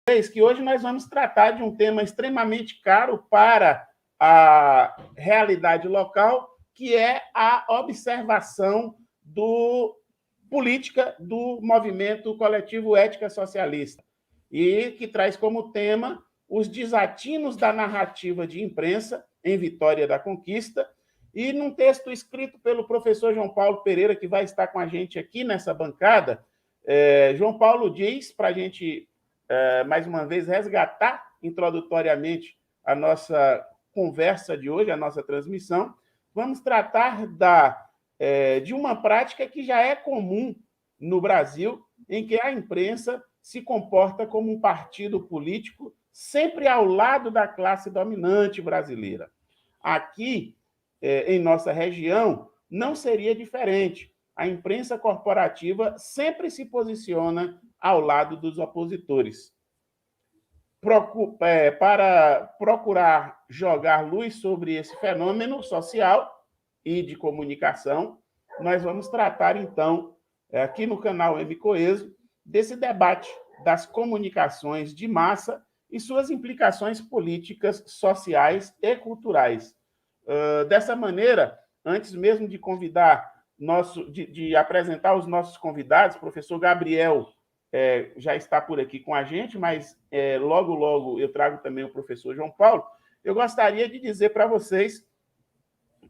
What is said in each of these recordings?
que hoje nós vamos tratar de um tema extremamente caro para a realidade local, que é a observação política do movimento coletivo Ética Socialista, e que traz como tema os desatinos da narrativa de imprensa em Vitória da Conquista, e num texto escrito pelo professor João Paulo Pereira, que vai estar com a gente aqui nessa bancada, João Paulo diz, para a gente, mais uma vez, resgatar introdutoriamente a nossa conversa de hoje, a nossa transmissão, vamos tratar de uma prática que já é comum no Brasil, em que a imprensa se comporta como um partido político sempre ao lado da classe dominante brasileira. Aqui, em nossa região, não seria diferente. A imprensa corporativa sempre se posiciona ao lado dos opositores. Para procurar jogar luz sobre esse fenômeno social e de comunicação, nós vamos tratar, então, aqui no canal M Coeso, desse debate das comunicações de massa e suas implicações políticas, sociais e culturais. Dessa maneira, antes mesmo de de apresentar os nossos convidados, o professor Gabriel já está por aqui com a gente, mas logo, logo eu trago também o professor João Paulo. Eu gostaria de dizer para vocês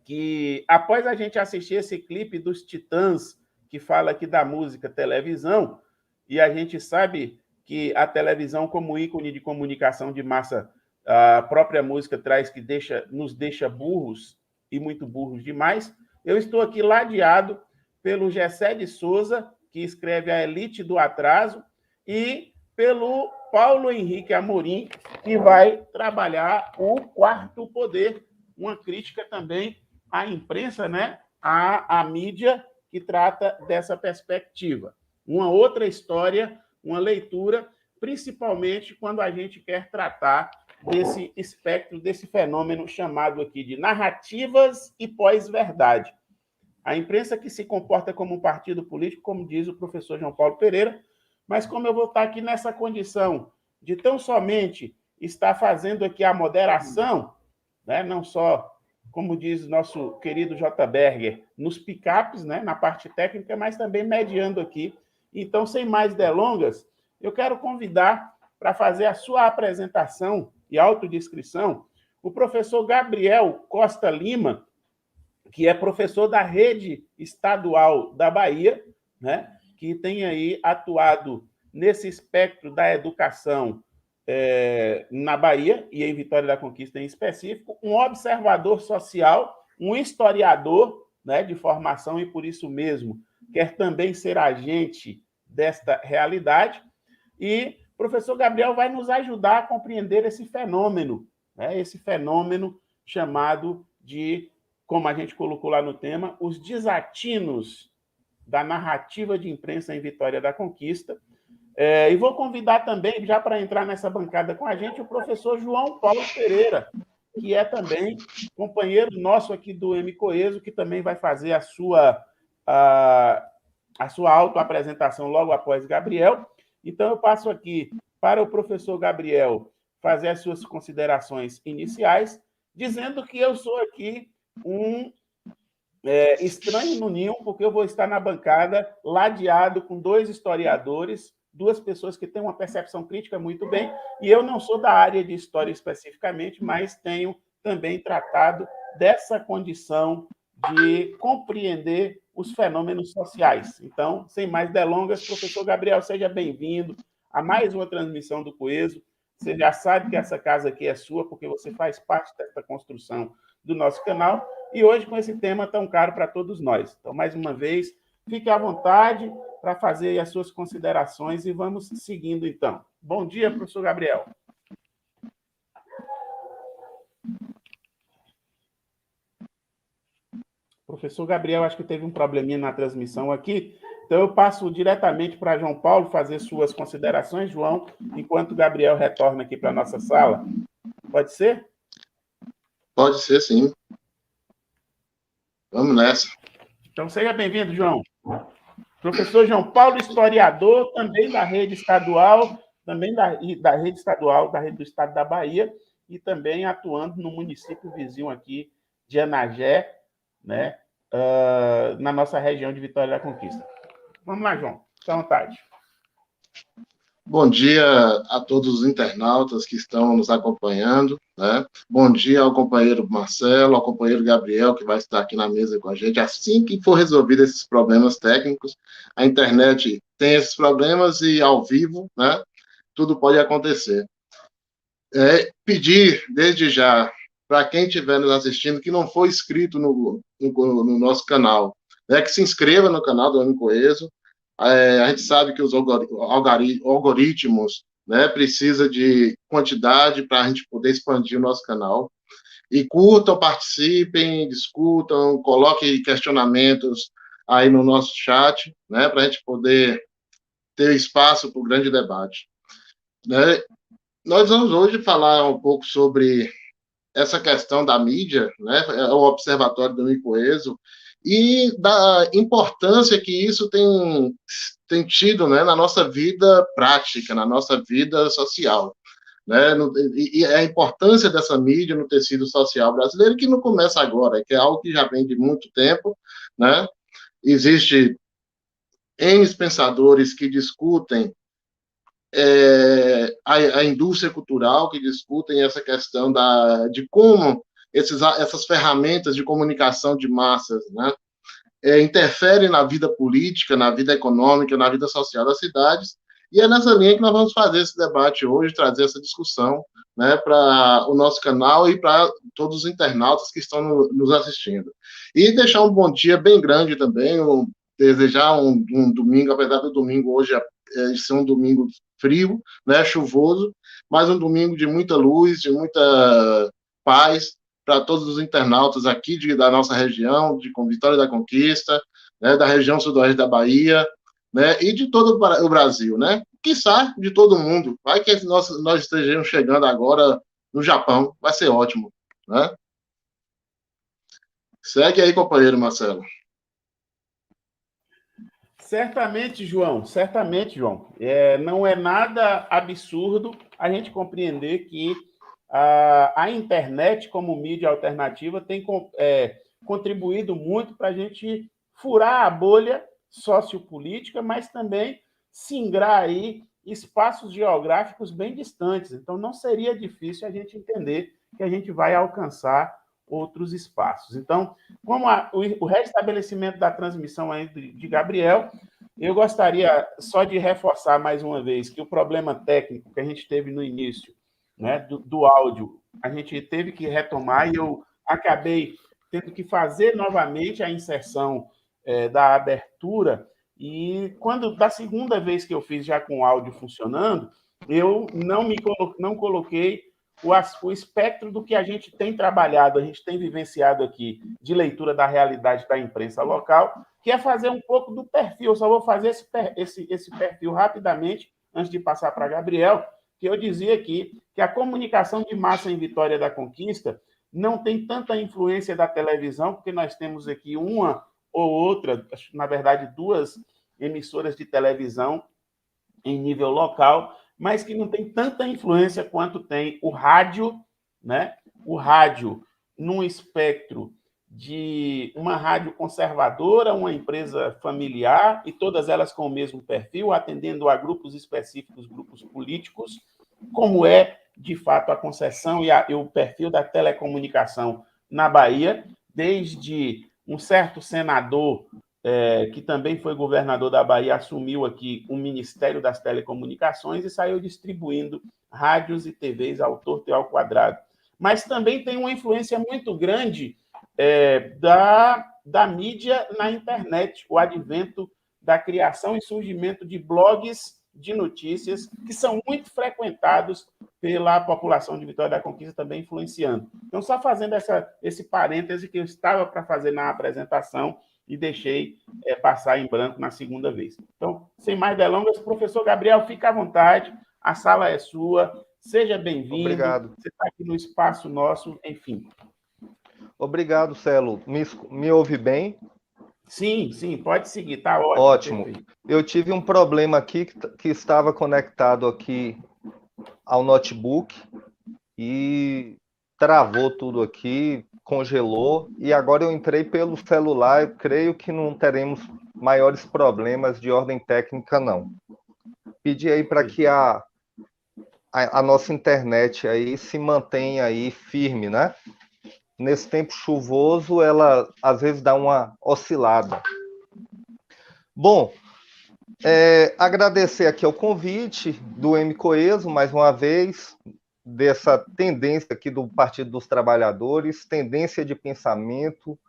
que, após a gente assistir esse clipe dos Titãs, que fala aqui da música televisão, e a gente sabe que a televisão, como ícone de comunicação de massa, a própria música traz que nos deixa burros, e muito burros demais, eu estou aqui ladeado pelo Gessé de Souza, que escreve A Elite do Atraso, e pelo Paulo Henrique Amorim, que vai trabalhar o Quarto Poder, uma crítica também à imprensa, né? à mídia, que trata dessa perspectiva. Uma outra história, uma leitura, principalmente quando a gente quer tratar desse espectro, desse fenômeno chamado aqui de narrativas e pós-verdade. A imprensa que se comporta como um partido político, como diz o professor João Paulo Pereira, mas como eu vou estar aqui nessa condição de tão somente estar fazendo aqui a moderação, né, não só, como diz nosso querido J. Berger, nos picapes, né, na parte técnica, mas também mediando aqui. Então, sem mais delongas, eu quero convidar para fazer a sua apresentação e autodescrição o professor Gabriel Costa Lima, que é professor da Rede Estadual da Bahia, né, que tem aí atuado nesse espectro da educação na Bahia e em Vitória da Conquista em específico, um observador social, um historiador, né, de formação, e por isso mesmo quer também ser agente desta realidade. E o professor Gabriel vai nos ajudar a compreender esse fenômeno, né, esse fenômeno chamado de, como a gente colocou lá no tema, os desatinos da narrativa de imprensa em Vitória da Conquista. E vou convidar também, já para entrar nessa bancada com a gente, o professor João Paulo Pereira, que é também companheiro nosso aqui do M Coeso, que também vai fazer a sua autoapresentação logo após Gabriel. Então, eu passo aqui para o professor Gabriel fazer as suas considerações iniciais, dizendo que eu sou aqui um estranho no ninho, porque eu vou estar na bancada ladeado com dois historiadores, duas pessoas que têm uma percepção crítica muito bem, e eu não sou da área de história especificamente, mas tenho também tratado dessa condição de compreender os fenômenos sociais. Então, sem mais delongas, professor Gabriel, seja bem-vindo a mais uma transmissão do Coeso. Você já sabe que essa casa aqui é sua, porque você faz parte dessa construção do nosso canal, e hoje com esse tema tão caro para todos nós. Então, mais uma vez, fique à vontade para fazer as suas considerações e vamos seguindo, então. Bom dia, professor Gabriel. Professor Gabriel, acho que teve um probleminha na transmissão aqui, então eu passo diretamente para João Paulo fazer suas considerações, João, enquanto o Gabriel retorna aqui para a nossa sala. Pode ser? Pode ser, sim. Vamos nessa. Então, seja bem-vindo, João. Professor João Paulo, historiador, também da rede estadual, também da rede estadual, da rede do Estado da Bahia, e também atuando no município vizinho aqui de Anagé, né, na nossa região de Vitória da Conquista. Vamos lá, João, fica à vontade. Bom dia a todos os internautas que estão nos acompanhando, né? Bom dia ao companheiro Marcelo, ao companheiro Gabriel, que vai estar aqui na mesa com a gente. Assim que for resolvido esses problemas técnicos, a internet tem esses problemas e ao vivo, né? Tudo pode acontecer. Pedir, desde já, para quem estiver nos assistindo, que não for inscrito no nosso canal, né? Que se inscreva no canal do Amigo Coeso. A gente sabe que os algoritmos, né, precisa de quantidade para a gente poder expandir o nosso canal. E curtam, participem, discutam, coloquem questionamentos aí no nosso chat, né, para a gente poder ter espaço para o grande debate. Né? Nós vamos hoje falar um pouco sobre essa questão da mídia, né, o Observatório do Amigo Coeso, e da importância que isso tem tido, né, na nossa vida prática, na nossa vida social. Né, e a importância dessa mídia no tecido social brasileiro, que não começa agora, que é algo que já vem de muito tempo. Né? Existe N pensadores que discutem a indústria cultural, que discutem essa questão de como essas ferramentas de comunicação de massas, né, interferem na vida política, na vida econômica, na vida social das cidades, e é nessa linha que nós vamos fazer esse debate hoje, trazer essa discussão, né, para o nosso canal e para todos os internautas que estão nos assistindo. E deixar um bom dia bem grande também, desejar um domingo, apesar do domingo hoje ser um domingo frio, né, chuvoso, mas um domingo de muita luz, de muita paz, para todos os internautas aqui da nossa região, de Vitória da Conquista, né, da região sudoeste da Bahia, né, e de todo o Brasil, né? Quiçá de todo mundo. Vai que nós estejamos chegando agora no Japão, vai ser ótimo, né? Segue aí, companheiro Marcelo. Certamente, João, não é nada absurdo a gente compreender que a internet, como mídia alternativa, tem contribuído muito para a gente furar a bolha sociopolítica, mas também singrar aí espaços geográficos bem distantes. Então, não seria difícil a gente entender que a gente vai alcançar outros espaços. Então, como o restabelecimento da transmissão aí de Gabriel, eu gostaria só de reforçar mais uma vez que o problema técnico que a gente teve no início, né, do áudio, a gente teve que retomar e eu acabei tendo que fazer novamente a inserção da abertura, e da segunda vez que eu fiz já com o áudio funcionando, eu não coloquei o espectro do que a gente tem trabalhado, a gente tem vivenciado aqui, de leitura da realidade da imprensa local, que é fazer um pouco do perfil. Eu só vou fazer esse perfil rapidamente, antes de passar para Gabriel, que eu dizia aqui que a comunicação de massa em Vitória da Conquista não tem tanta influência da televisão, porque nós temos aqui uma ou outra, na verdade, duas emissoras de televisão em nível local, mas que não tem tanta influência quanto tem o rádio, né? O rádio num espectro de uma rádio conservadora, uma empresa familiar, e todas elas com o mesmo perfil, atendendo a grupos específicos, grupos políticos, como é, de fato, a concessão e o perfil da telecomunicação na Bahia, desde um certo senador que também foi governador da Bahia, assumiu aqui o Ministério das Telecomunicações e saiu distribuindo rádios e TVs ao torto e ao quadrado. Mas também tem uma influência muito grande da mídia na internet, o advento da criação e surgimento de blogs de notícias que são muito frequentados pela população de Vitória da Conquista, também influenciando. Então, só fazendo esse parêntese que eu estava para fazer na apresentação, e deixei passar em branco na segunda vez. Então, sem mais delongas, professor Gabriel, fica à vontade, a sala é sua, seja bem-vindo. Obrigado. Você está aqui no espaço nosso, enfim. Obrigado, Celo. Me ouve bem? Sim, sim, pode seguir, tá ótimo, Ótimo. perfeito. Eu tive um problema aqui que estava conectado aqui ao notebook e travou tudo aqui, congelou, e agora eu entrei pelo celular. Eu creio que não teremos maiores problemas de ordem técnica, não. Pedi aí para que a nossa internet aí se mantenha aí firme, né? Nesse tempo chuvoso, ela às vezes dá uma oscilada. Bom, agradecer aqui ao convite do M. Coeso, mais uma vez, dessa tendência aqui do Partido dos Trabalhadores, tendência de pensamento,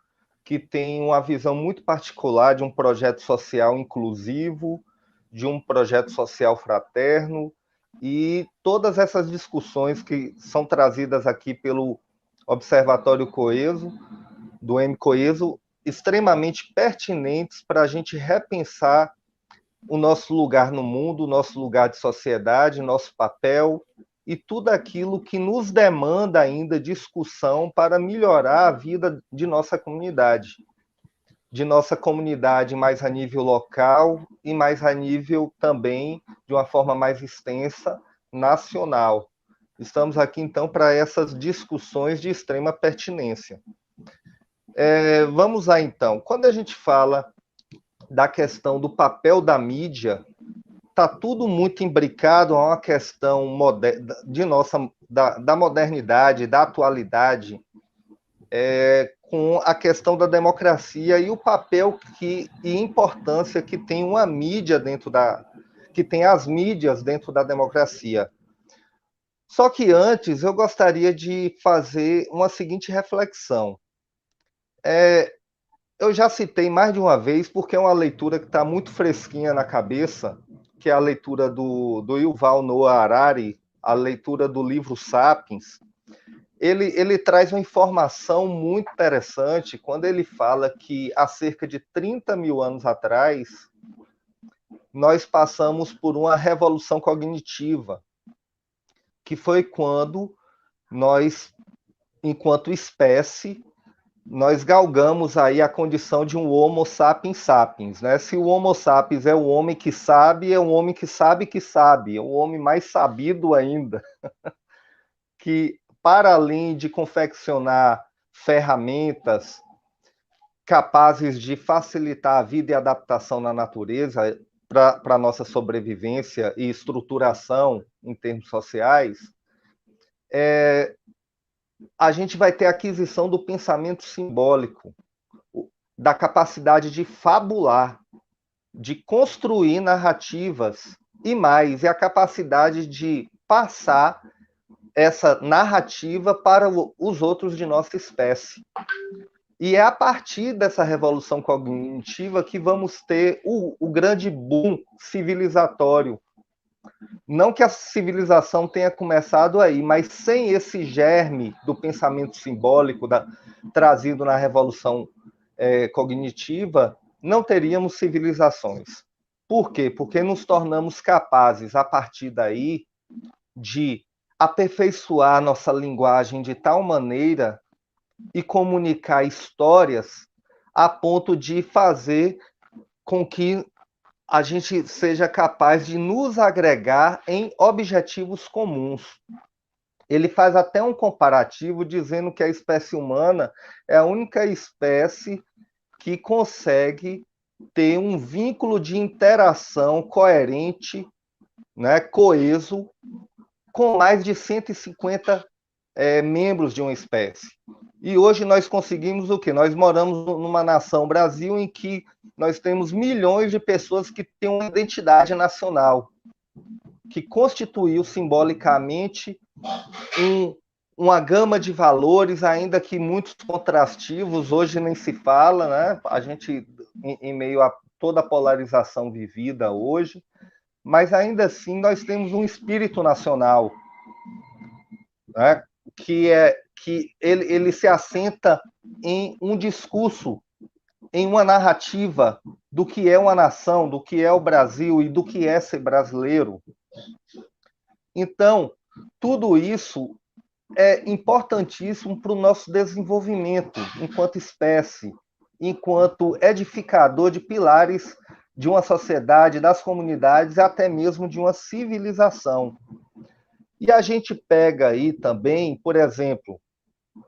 que tem uma visão muito particular de um projeto social inclusivo, de um projeto social fraterno, e todas essas discussões que são trazidas aqui pelo Observatório Coeso, do M. Coeso, extremamente pertinentes para a gente repensar o nosso lugar no mundo, o nosso lugar de sociedade, nosso papel e tudo aquilo que nos demanda ainda discussão para melhorar a vida de nossa comunidade mais a nível local e mais a nível também, de uma forma mais extensa, nacional. Estamos aqui, então, para essas discussões de extrema pertinência. Vamos lá, então. Quando a gente fala da questão do papel da mídia, está tudo muito imbricado a uma questão da modernidade, da atualidade, com a questão da democracia e o papel e importância que tem uma mídia que tem as mídias dentro da democracia. Só que antes eu gostaria de fazer uma seguinte reflexão. Eu já citei mais de uma vez, porque é uma leitura que está muito fresquinha na cabeça, que é a leitura do Yuval Noah Harari, a leitura do livro Sapiens. Ele traz uma informação muito interessante quando ele fala que há cerca de 30 mil anos atrás, nós passamos por uma revolução cognitiva, que foi quando nós, enquanto espécie, nós galgamos aí a condição de um Homo sapiens sapiens, né? Se o Homo sapiens é o homem que sabe, é um homem que sabe, é o homem mais sabido ainda, que para além de confeccionar ferramentas capazes de facilitar a vida e a adaptação na natureza para a nossa sobrevivência e estruturação em termos sociais, a gente vai ter a aquisição do pensamento simbólico, da capacidade de fabular, de construir narrativas e mais, é a capacidade de passar essa narrativa para os outros de nossa espécie. E é a partir dessa revolução cognitiva que vamos ter o grande boom civilizatório. Não que a civilização tenha começado aí, mas sem esse germe do pensamento simbólico trazido na revolução cognitiva, não teríamos civilizações. Por quê? Porque nos tornamos capazes, a partir daí, de aperfeiçoar nossa linguagem de tal maneira e comunicar histórias a ponto de fazer com que a gente seja capaz de nos agregar em objetivos comuns. Ele faz até um comparativo dizendo que a espécie humana é a única espécie que consegue ter um vínculo de interação coerente, né, coeso, com mais de 150 membros de uma espécie. E hoje nós conseguimos o quê? Nós moramos numa nação, Brasil, em que nós temos milhões de pessoas que têm uma identidade nacional, que constituiu simbolicamente uma gama de valores, ainda que muitos contrastivos, hoje nem se fala, né? A gente, em meio a toda a polarização vivida hoje, mas ainda assim nós temos um espírito nacional, né? Que ele se assenta em um discurso, em uma narrativa do que é uma nação, do que é o Brasil e do que é ser brasileiro. Então, tudo isso é importantíssimo para o nosso desenvolvimento enquanto espécie, enquanto edificador de pilares de uma sociedade, das comunidades e até mesmo de uma civilização. E a gente pega aí também, por exemplo,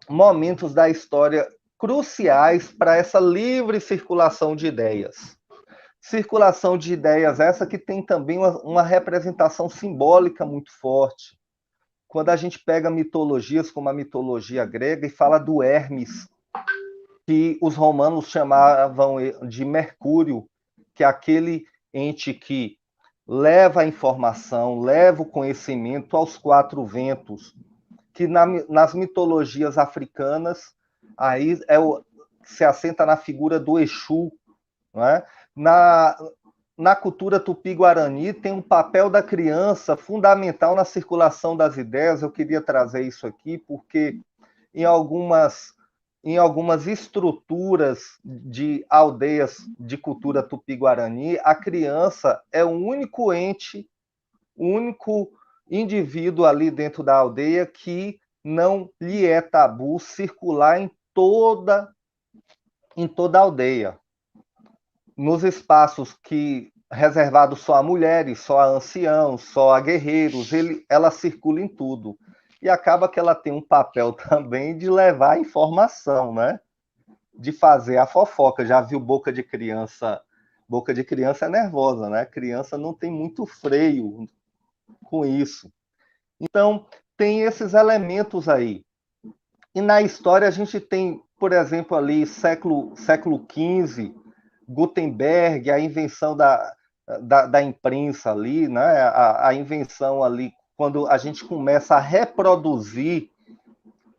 momentos da história cruciais para essa livre circulação de ideias. Circulação de ideias essa que tem também uma representação simbólica muito forte. Quando a gente pega mitologias como a mitologia grega e fala do Hermes, que os romanos chamavam de Mercúrio, que é aquele ente que leva a informação, leva o conhecimento aos quatro ventos, que nas mitologias africanas aí se assenta na figura do Exu, não é? Na cultura tupi-guarani tem um papel da criança fundamental na circulação das ideias. Eu queria trazer isso aqui porque em algumas estruturas de aldeias de cultura tupi-guarani, a criança é o único ente, o único indivíduo ali dentro da aldeia que não lhe é tabu circular em toda a aldeia. Nos espaços que reservados só a mulheres, só a anciãos, só a guerreiros, ela circula em tudo. E acaba que ela tem um papel também de levar a informação, né? De fazer a fofoca. Já viu boca de criança? Boca de criança é nervosa, né? Criança não tem muito freio com isso. Então, tem esses elementos aí. E na história a gente tem, por exemplo, ali, século XV, Gutenberg, a invenção da imprensa ali, né? A invenção ali, quando a gente começa a reproduzir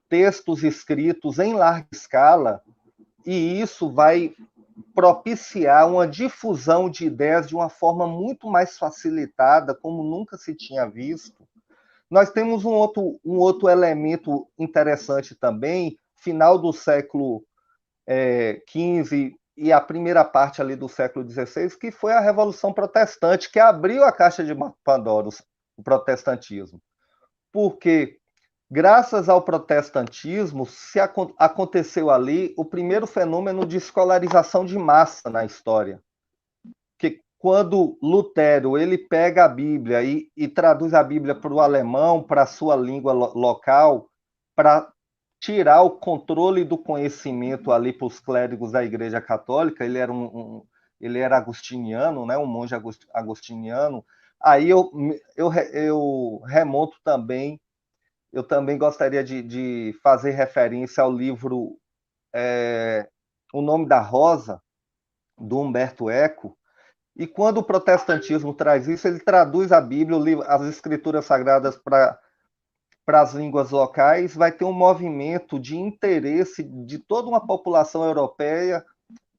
textos escritos em larga escala, e isso vai propiciar uma difusão de ideias de uma forma muito mais facilitada, como nunca se tinha visto. Nós temos um outro elemento interessante também, final do século XV e a primeira parte ali do século XVI, que foi a Revolução Protestante, que abriu a caixa de Pandora, o protestantismo. Porque, graças ao protestantismo, aconteceu ali o primeiro fenômeno de escolarização de massa na história. Que quando Lutero ele pega a Bíblia e traduz a Bíblia para o alemão, para a sua língua local, para tirar o controle do conhecimento ali para os clérigos da Igreja Católica, ele era agostiniano, né, um monge agostiniano. Aí eu remonto também, eu também gostaria de fazer referência ao livro O Nome da Rosa, do Humberto Eco. E quando o protestantismo traz isso, ele traduz a Bíblia, as escrituras sagradas para as línguas locais, vai ter um movimento de interesse de toda uma população europeia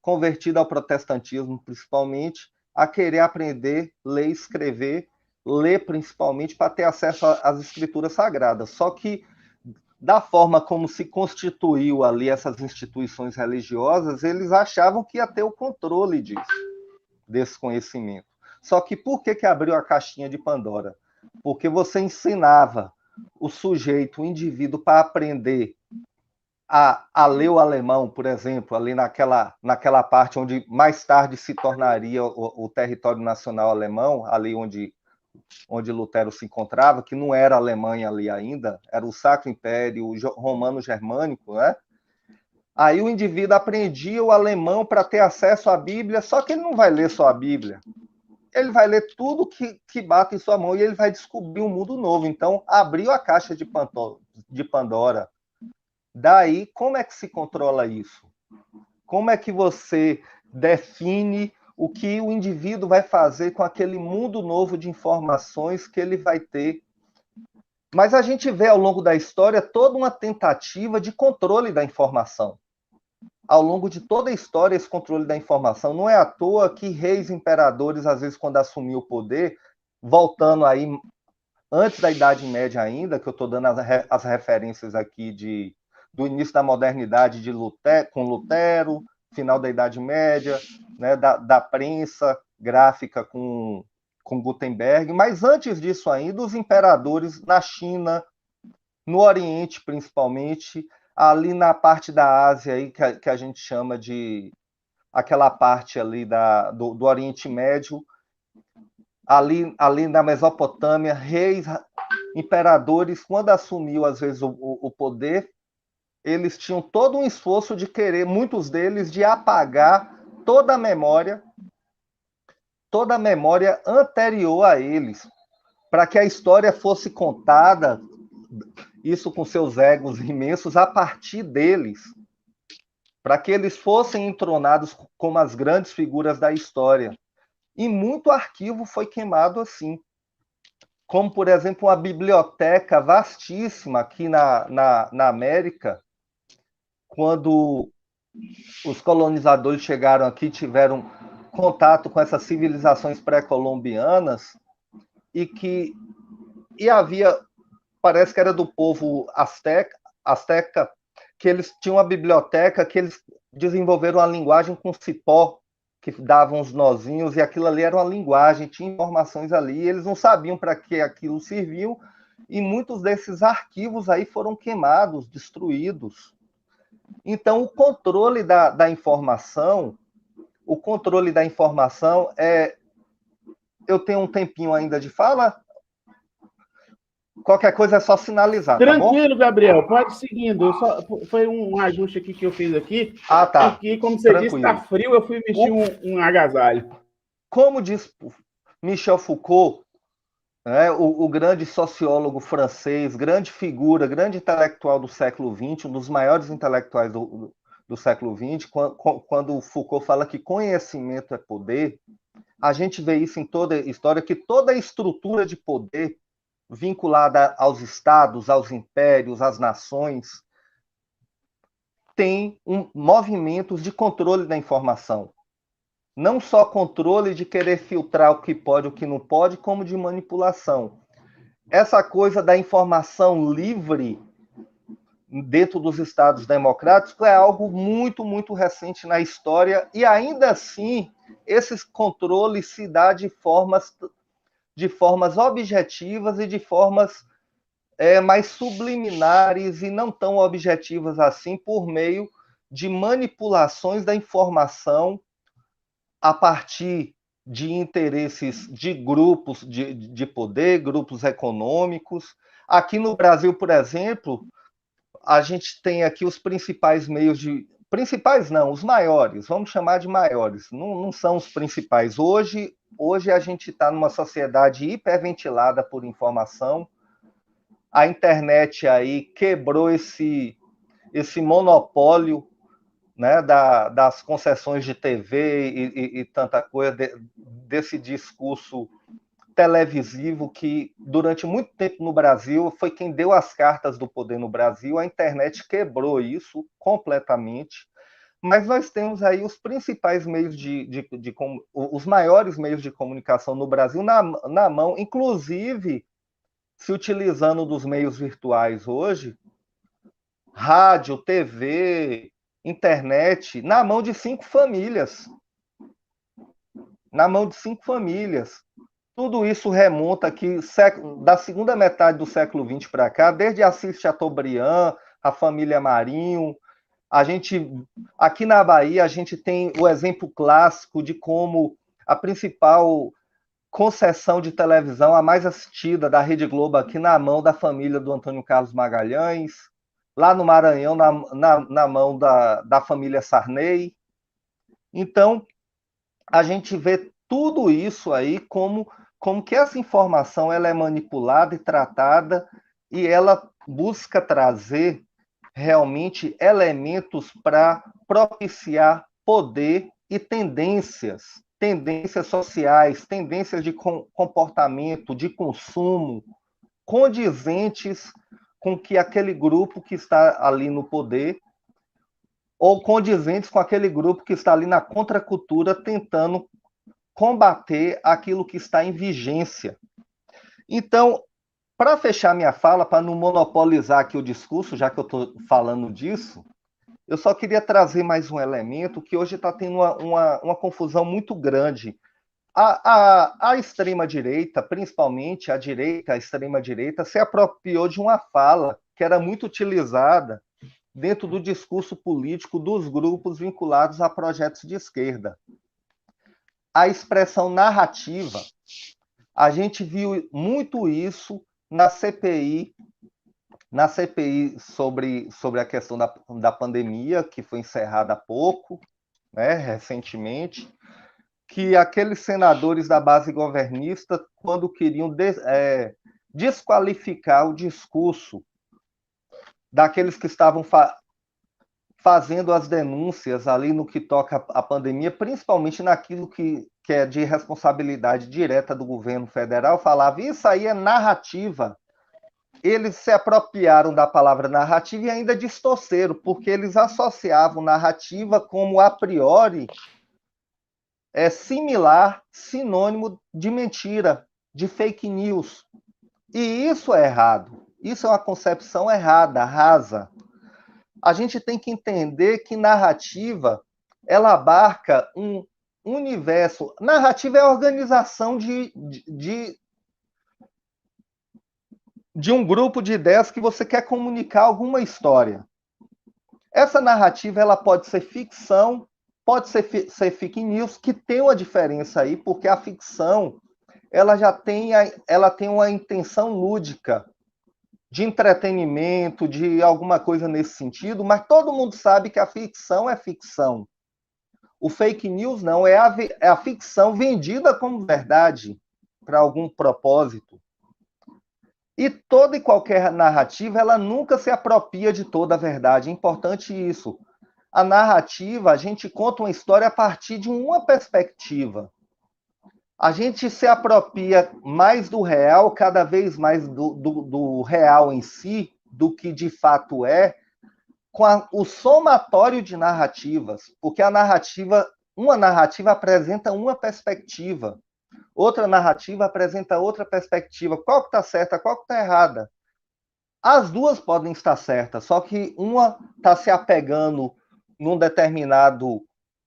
convertida ao protestantismo, principalmente, a querer aprender, ler e escrever, ler principalmente para ter acesso às escrituras sagradas. Só que, da forma como se constituiu ali essas instituições religiosas, eles achavam que ia ter o controle desse conhecimento. Só que por que abriu a caixinha de Pandora? Porque você ensinava o sujeito, o indivíduo, para aprender a ler o alemão, por exemplo, ali naquela parte onde mais tarde se tornaria o território nacional alemão, ali onde Lutero se encontrava, que não era a Alemanha ali ainda, era o Sacro Império Romano-Germânico, né? Aí o indivíduo aprendia o alemão para ter acesso à Bíblia, só que ele não vai ler só a Bíblia. Ele vai ler tudo que bate em sua mão e ele vai descobrir um mundo novo. Então, abriu a caixa de Pandora. Daí, como é que se controla isso? Como é que você define o que o indivíduo vai fazer com aquele mundo novo de informações que ele vai ter? Mas a gente vê ao longo da história toda uma tentativa de controle da informação. Ao longo de toda a história, esse controle da informação, não é à toa que reis, imperadores, às vezes, quando assumiam o poder, voltando aí, antes da Idade Média ainda, que eu estou dando as referências aqui do início da modernidade com Lutero, final da Idade Média, né, da prensa gráfica com Gutenberg, mas antes disso ainda, os imperadores na China, no Oriente principalmente, ali na parte da Ásia aí, que a gente chama de aquela parte ali do Oriente Médio, ali na Mesopotâmia, reis, imperadores, quando assumiu, às vezes, o poder, eles tinham todo um esforço de querer, muitos deles, de apagar toda a memória anterior a eles, para que a história fosse contada, isso com seus egos imensos, a partir deles, para que eles fossem entronados como as grandes figuras da história. E muito arquivo foi queimado assim, como, por exemplo, uma biblioteca vastíssima aqui na América, quando os colonizadores chegaram aqui, tiveram contato com essas civilizações pré-colombianas, e havia, parece que era do povo asteca, que eles tinham uma biblioteca que eles desenvolveram uma linguagem com cipó, que davam uns nozinhos, e aquilo ali era uma linguagem, tinha informações ali, e eles não sabiam para que aquilo serviu, e muitos desses arquivos aí foram queimados, destruídos. Então, o controle da informação é... Eu tenho um tempinho ainda de fala? Qualquer coisa é só sinalizar, Tranquilo, tá bom? Gabriel, pode ir seguindo. Foi um ajuste aqui que eu fiz aqui. Ah, tá. Porque, como você disse, está frio, eu fui vestir um agasalho. Como diz Michel Foucault, o grande sociólogo francês, grande figura, grande intelectual do século XX, um dos maiores intelectuais do século XX, quando Foucault fala que conhecimento é poder, a gente vê isso em toda a história, que toda a estrutura de poder vinculada aos estados, aos impérios, às nações, tem movimentos de controle da informação. Não só controle de querer filtrar o que pode e o que não pode, como de manipulação. Essa coisa da informação livre dentro dos Estados democráticos é algo muito, muito recente na história, e ainda assim, esses controles se dão de formas objetivas e de formas mais subliminares e não tão objetivas assim, por meio de manipulações da informação a partir de interesses de grupos de poder, grupos econômicos. Aqui no Brasil, por exemplo, a gente tem aqui os principais meios de... Principais não, os maiores, vamos chamar de maiores, não são os principais. Hoje a gente está numa sociedade hiperventilada por informação. A internet aí quebrou esse monopólio, né, das concessões de TV e tanta coisa, desse discurso televisivo que, durante muito tempo no Brasil, foi quem deu as cartas do poder no Brasil. A internet quebrou isso completamente, mas nós temos aí os principais meios os maiores meios de comunicação no Brasil na mão, inclusive se utilizando dos meios virtuais hoje, rádio, TV, internet, na mão de 5 famílias. Na mão de 5 famílias. Tudo isso remonta aqui da segunda metade do século XX para cá, desde Assis Chateaubriand, a família Marinho. Aqui na Bahia, a gente tem o exemplo clássico de como a principal concessão de televisão, a mais assistida da Rede Globo, aqui na mão da família do Antônio Carlos Magalhães, lá no Maranhão, na mão da família Sarney. Então, a gente vê tudo isso aí como que essa informação ela é manipulada e tratada, e ela busca trazer realmente elementos para propiciar poder e tendências sociais, tendências de comportamento, de consumo, condizentes com que aquele grupo que está ali no poder, ou condizentes com aquele grupo que está ali na contracultura, tentando combater aquilo que está em vigência. Então, para fechar minha fala, para não monopolizar aqui o discurso, já que eu estou falando disso, eu só queria trazer mais um elemento que hoje está tendo uma confusão muito grande. A extrema-direita, principalmente a extrema-direita, se apropriou de uma fala que era muito utilizada dentro do discurso político dos grupos vinculados a projetos de esquerda. A expressão narrativa, a gente viu muito isso na CPI sobre a questão da pandemia, que foi encerrada há pouco, né, recentemente, que aqueles senadores da base governista, quando queriam desqualificar o discurso daqueles que estavam fazendo as denúncias ali no que toca à pandemia, principalmente naquilo que é de responsabilidade direta do governo federal, falava, isso aí é narrativa. Eles se apropriaram da palavra narrativa e ainda distorceram, porque eles associavam narrativa como, a priori, similar, sinônimo de mentira, de fake news. E isso é errado. Isso é uma concepção errada, rasa. A gente tem que entender que narrativa, ela abarca um universo. Narrativa é a organização de um grupo de ideias que você quer comunicar alguma história. Essa narrativa, ela pode ser ficção, pode ser fake news, que tem uma diferença aí, porque a ficção, ela tem uma intenção lúdica, de entretenimento, de alguma coisa nesse sentido, mas todo mundo sabe que a ficção é ficção. O fake news não, é a ficção vendida como verdade para algum propósito. E toda e qualquer narrativa, ela nunca se apropria de toda a verdade. É importante isso. A narrativa, a gente conta uma história a partir de uma perspectiva. A gente se apropria mais do real, cada vez mais do real em si, do que de fato é, com o somatório de narrativas, porque uma narrativa apresenta uma perspectiva, outra narrativa apresenta outra perspectiva. Qual que está certa, qual que está errada? As duas podem estar certas, só que uma está se apegando num determinado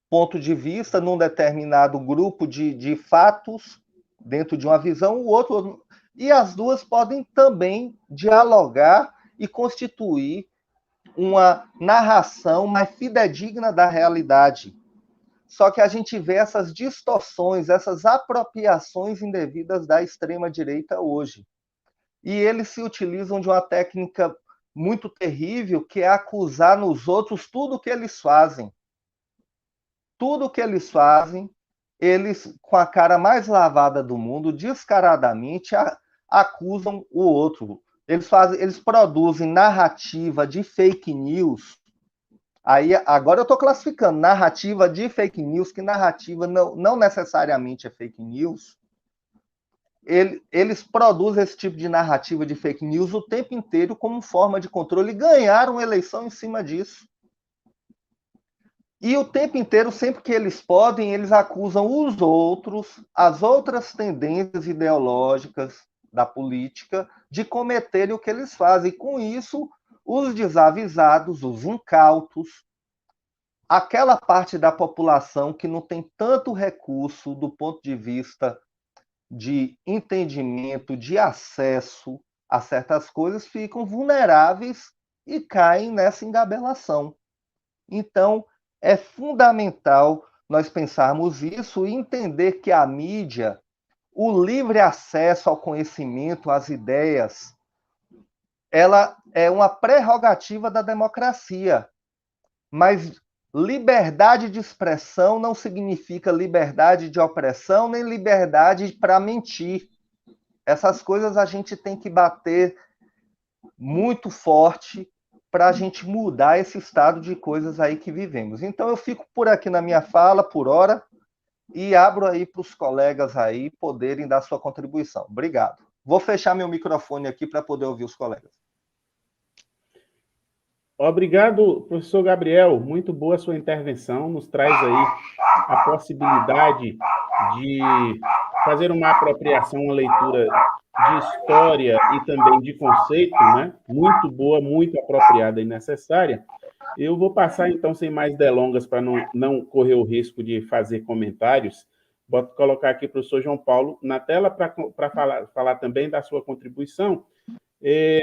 ponto de vista, num determinado grupo de fatos, dentro de uma visão, o outro. E as duas podem também dialogar e constituir uma narração mais fidedigna da realidade. Só que a gente vê essas distorções, essas apropriações indevidas da extrema-direita hoje. E eles se utilizam de uma técnica muito terrível, que é acusar nos outros tudo o que eles fazem. Tudo que eles fazem, eles, com a cara mais lavada do mundo, descaradamente acusam o outro. Eles produzem narrativa de fake news. Aí, agora eu estou classificando narrativa de fake news, que narrativa não necessariamente é fake news. Eles produzem esse tipo de narrativa de fake news o tempo inteiro como forma de controle e ganharam eleição em cima disso. E o tempo inteiro, sempre que eles podem, eles acusam os outros, as outras tendências ideológicas da política, de cometerem o que eles fazem. E com isso, os desavisados, os incautos, aquela parte da população que não tem tanto recurso do ponto de vista de entendimento, de acesso a certas coisas, ficam vulneráveis e caem nessa engabelação. Então, é fundamental nós pensarmos isso e entender que a mídia, o livre acesso ao conhecimento, às ideias, ela é uma prerrogativa da democracia. Mas liberdade de expressão não significa liberdade de opressão, nem liberdade para mentir. Essas coisas a gente tem que bater muito forte para a gente mudar esse estado de coisas aí que vivemos. Então, eu fico por aqui na minha fala, por hora, e abro aí para os colegas aí poderem dar sua contribuição. Obrigado. Vou fechar meu microfone aqui para poder ouvir os colegas. Obrigado, professor Gabriel. Muito boa a sua intervenção. Nos traz aí a possibilidade de fazer uma apropriação, uma leitura de história e também de conceito, né? Muito boa, muito apropriada e necessária. Eu vou passar, então, sem mais delongas, para não correr o risco de fazer comentários. Vou colocar aqui o professor João Paulo na tela para falar também da sua contribuição.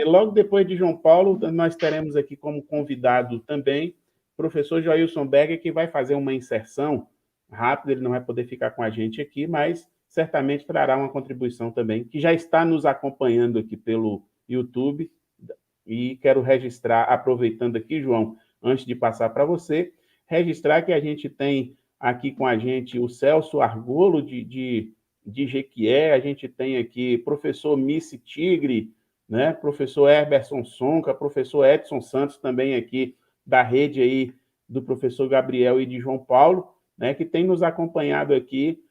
Logo depois de João Paulo, nós teremos aqui como convidado também o professor Joilson Berger, que vai fazer uma inserção rápida, ele não vai poder ficar com a gente aqui, mas certamente trará uma contribuição também, que já está nos acompanhando aqui pelo YouTube, e quero registrar, aproveitando aqui, João, antes de passar para você, registrar que a gente tem aqui com a gente o Celso Argolo, de Jequié, a gente tem aqui professor Missy Tigre, né? Professor Herberson Sonca, professor Edson Santos, também aqui da rede aí do professor Gabriel e de João Paulo, né? Que tem nos acompanhado aqui,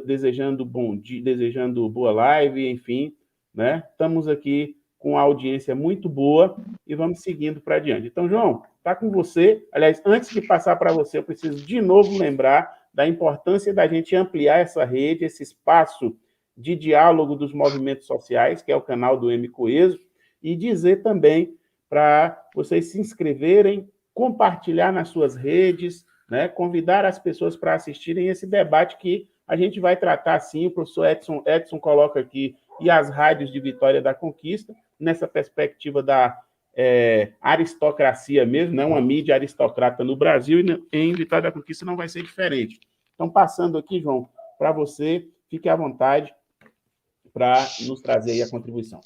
desejando bom dia, desejando boa live, enfim, né? Estamos aqui com uma audiência muito boa e vamos seguindo para adiante. Então, João, está com você. Aliás, antes de passar para você, eu preciso de novo lembrar da importância da gente ampliar essa rede, esse espaço de diálogo dos movimentos sociais, que é o canal do MCoeso, e dizer também para vocês se inscreverem, compartilhar nas suas redes, né, convidar as pessoas para assistirem esse debate que a gente vai tratar, sim, o professor Edson coloca aqui, e as rádios de Vitória da Conquista, nessa perspectiva da aristocracia mesmo, né? Uma mídia aristocrata no Brasil, e em Vitória da Conquista não vai ser diferente. Então, passando aqui, João, para você, fique à vontade para nos trazer aí a contribuição.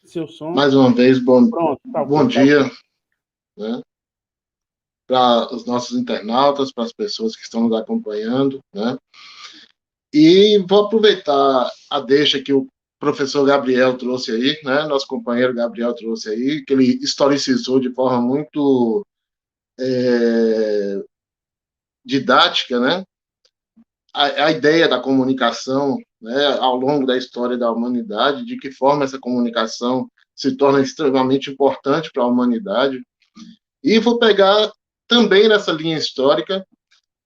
Seu som... Mais uma vez, Pronto, tá bom dia, né, para os nossos internautas, para as pessoas que estão nos acompanhando, né? E vou aproveitar a deixa que o professor Gabriel trouxe aí, né? Nosso companheiro Gabriel trouxe aí, que ele historicizou de forma muito didática, né? A ideia da comunicação, né, ao longo da história da humanidade, de que forma essa comunicação se torna extremamente importante para a humanidade. E vou pegar também nessa linha histórica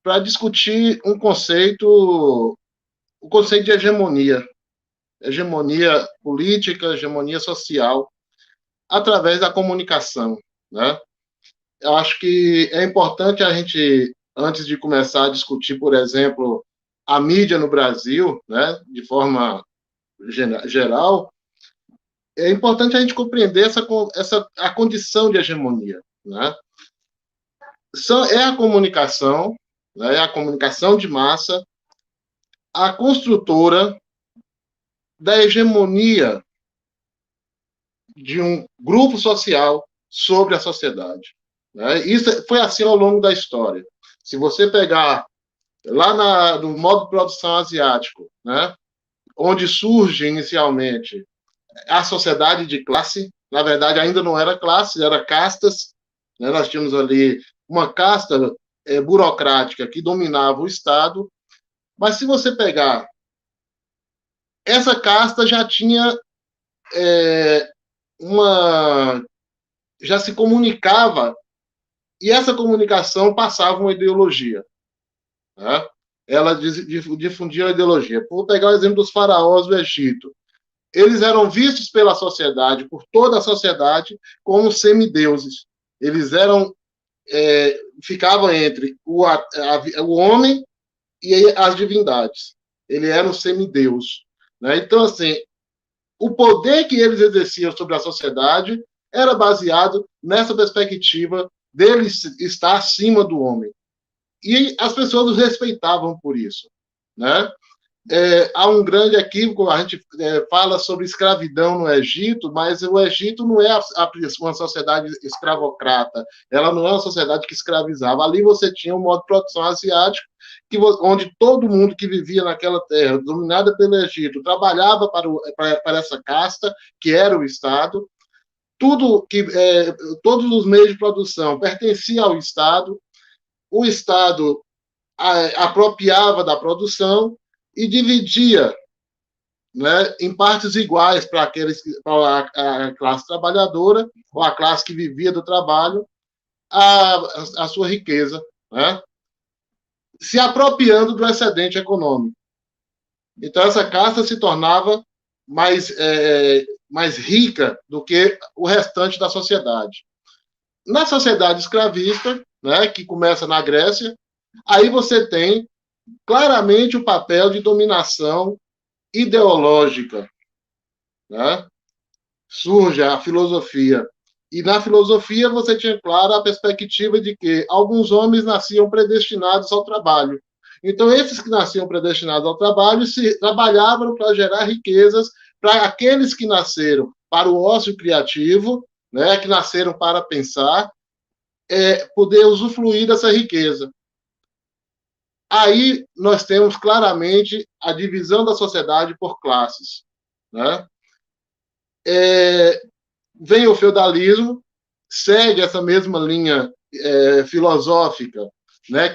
para discutir o conceito de hegemonia política, hegemonia social, através da comunicação, né? Eu acho que é importante a gente, antes de começar a discutir, por exemplo, a mídia no Brasil, né, de forma geral, é importante a gente compreender a condição de hegemonia, né? É a comunicação, né, é a comunicação de massa, a construtora da hegemonia de um grupo social sobre a sociedade, né? Isso foi assim ao longo da história. Se você pegar lá no modo de produção asiático, né, onde surge inicialmente a sociedade de classe, na verdade ainda não era classe, era castas, né? Nós tínhamos ali uma casta burocrática que dominava o Estado, mas se você pegar, essa casta já tinha já se comunicava, e essa comunicação passava uma ideologia, né? Ela difundia a ideologia. Vou pegar o exemplo dos faraós do Egito. Eles eram vistos pela sociedade, por toda a sociedade, como semideuses. Eles ficavam entre o homem e as divindades. Ele era um semideus, né? Então, assim, o poder que eles exerciam sobre a sociedade era baseado nessa perspectiva dele estar acima do homem. E as pessoas os respeitavam por isso, né? Há um grande equívoco, a gente fala sobre escravidão no Egito, mas o Egito não é uma sociedade escravocrata, ela não é uma sociedade que escravizava. Ali você tinha um modo de produção asiático, onde todo mundo que vivia naquela terra, dominada pelo Egito, trabalhava para essa casta, que era o Estado. Todos os meios de produção pertenciam ao Estado, o Estado apropriava da produção e dividia, né, em partes iguais para a classe trabalhadora, ou a classe que vivia do trabalho, a sua riqueza, né, se apropriando do excedente econômico. Então, essa casta se tornava mais rica do que o restante da sociedade. Na sociedade escravista, né, que começa na Grécia, aí você tem claramente o papel de dominação ideológica, né? surge a filosofia. E na filosofia você tinha, claro, a perspectiva de que alguns homens nasciam predestinados ao trabalho. Então, esses que nasciam predestinados ao trabalho se trabalhavam para gerar riquezas para aqueles que nasceram para o ócio criativo, né, que nasceram para pensar, poder usufruir dessa riqueza. Aí nós temos claramente a divisão da sociedade por classes, né? Vem o feudalismo, segue essa mesma linha filosófica, né,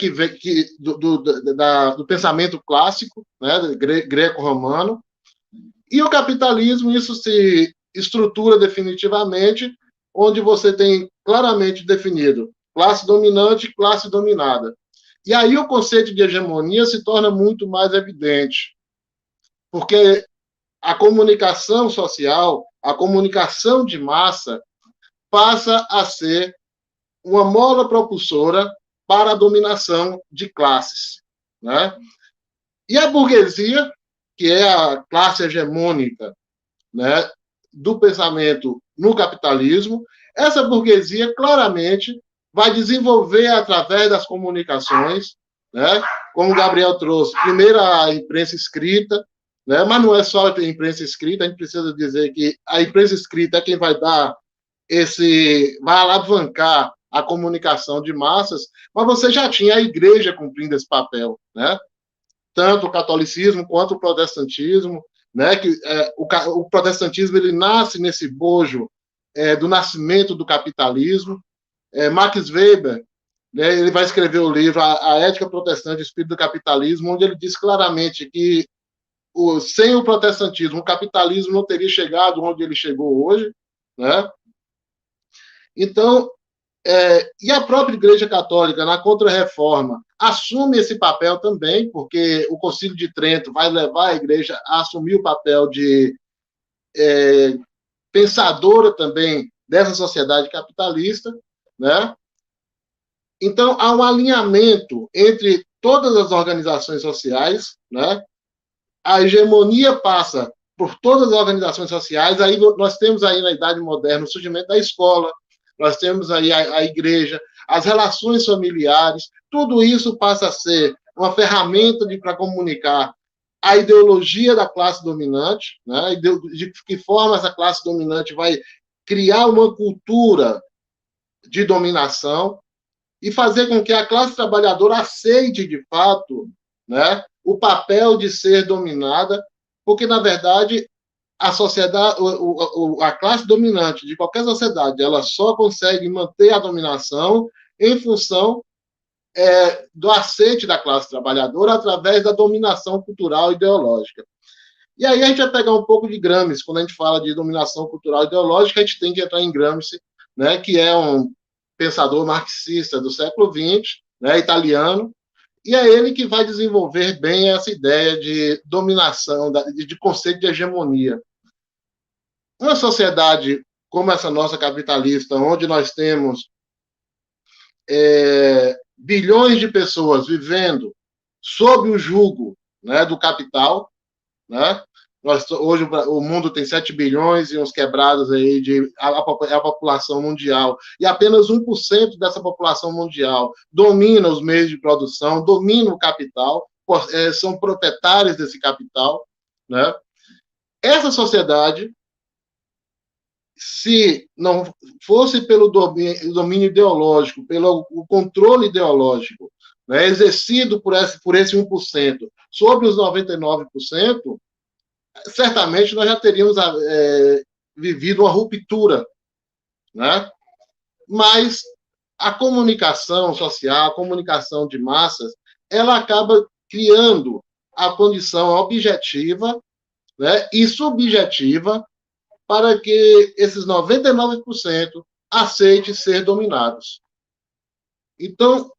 do pensamento clássico, né, greco-romano, e o capitalismo, isso se estrutura definitivamente, onde você tem claramente definido classe dominante e classe dominada. E aí o conceito de hegemonia se torna muito mais evidente, porque a comunicação social, a comunicação de massa, passa a ser uma mola propulsora para a dominação de classes, né? E a burguesia, que é a classe hegemônica, né, do pensamento no capitalismo, essa burguesia claramente vai desenvolver através das comunicações, né, como o Gabriel trouxe, primeiro a imprensa escrita, né, mas não é só a imprensa escrita, a gente precisa dizer que a imprensa escrita é quem vai vai alavancar a comunicação de massas, mas você já tinha a igreja cumprindo esse papel, né? Tanto o catolicismo quanto o protestantismo, né? Que o protestantismo ele nasce nesse bojo do nascimento do capitalismo. Max Weber, né, ele vai escrever o livro A Ética Protestante, o Espírito do Capitalismo, onde ele diz claramente que sem o protestantismo, o capitalismo não teria chegado onde ele chegou hoje, né? Então, e a própria Igreja Católica, na Contra-Reforma, assume esse papel também, porque o Concílio de Trento vai levar a Igreja a assumir o papel de pensadora também dessa sociedade capitalista, né? Então, há um alinhamento entre todas as organizações sociais, né? A hegemonia passa por todas as organizações sociais, aí nós temos aí na Idade Moderna o surgimento da escola, nós temos aí a igreja, as relações familiares, tudo isso passa a ser uma ferramenta para comunicar a ideologia da classe dominante, né, de que forma essa classe dominante vai criar uma cultura de dominação e fazer com que a classe trabalhadora aceite, de fato, né, o papel de ser dominada, porque, na verdade, a sociedade, a classe dominante de qualquer sociedade, ela só consegue manter a dominação em função do aceite da classe trabalhadora através da dominação cultural e ideológica. E aí a gente vai pegar um pouco de Gramsci. Quando a gente fala de dominação cultural e ideológica, a gente tem que entrar em Gramsci, né, que é um pensador marxista do século XX, né, italiano, e é ele que vai desenvolver bem essa ideia de dominação, de conceito de hegemonia. Uma sociedade como essa nossa capitalista, onde nós temos bilhões de pessoas vivendo sob o jugo, né, do capital, né? Hoje o mundo tem 7 bilhões e uns quebrados aí a população mundial, e apenas 1% dessa população mundial domina os meios de produção, domina o capital, são proprietários desse capital, né? Essa sociedade, se não fosse pelo domínio ideológico, pelo controle ideológico, né, exercido por esse 1% sobre os 99%, certamente nós já teríamos vivido uma ruptura, né? Mas a comunicação social, a comunicação de massas, ela acaba criando a condição objetiva, né, e subjetiva para que esses 99% aceitem ser dominados. Então,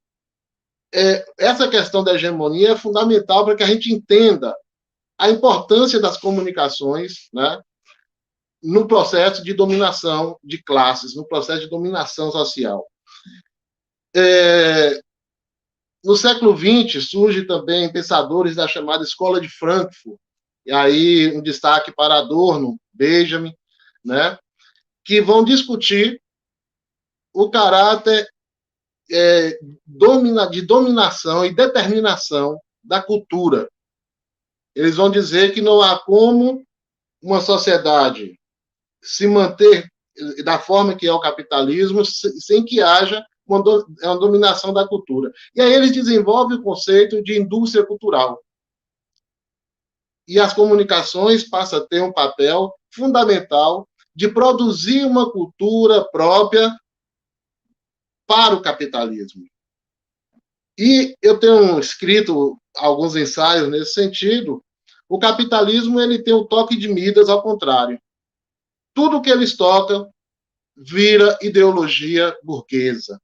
essa questão da hegemonia é fundamental para que a gente entenda a importância das comunicações, né, no processo de dominação de classes, no processo de dominação social. No século XX, surge também pensadores da chamada Escola de Frankfurt, e aí um destaque para Adorno, Benjamin, né, que vão discutir o caráter de dominação e determinação da cultura. Eles vão dizer que não há como uma sociedade se manter da forma que é o capitalismo sem que haja uma dominação da cultura. E aí eles desenvolvem o conceito de indústria cultural. E as comunicações passam a ter um papel fundamental de produzir uma cultura própria para o capitalismo. E eu tenho escrito alguns ensaios nesse sentido. O capitalismo ele tem o toque de Midas ao contrário. Tudo que eles tocam vira ideologia burguesa.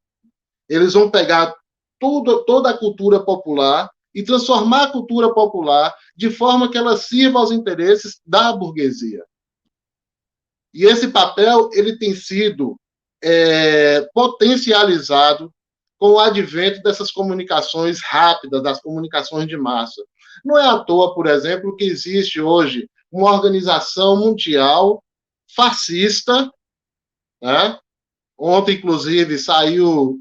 Eles vão pegar toda a cultura popular e transformar a cultura popular de forma que ela sirva aos interesses da burguesia. E esse papel ele tem sido potencializado com o advento dessas comunicações rápidas, das comunicações de massa. Não é à toa, por exemplo, que existe hoje uma organização mundial fascista, né? Ontem, inclusive, saiu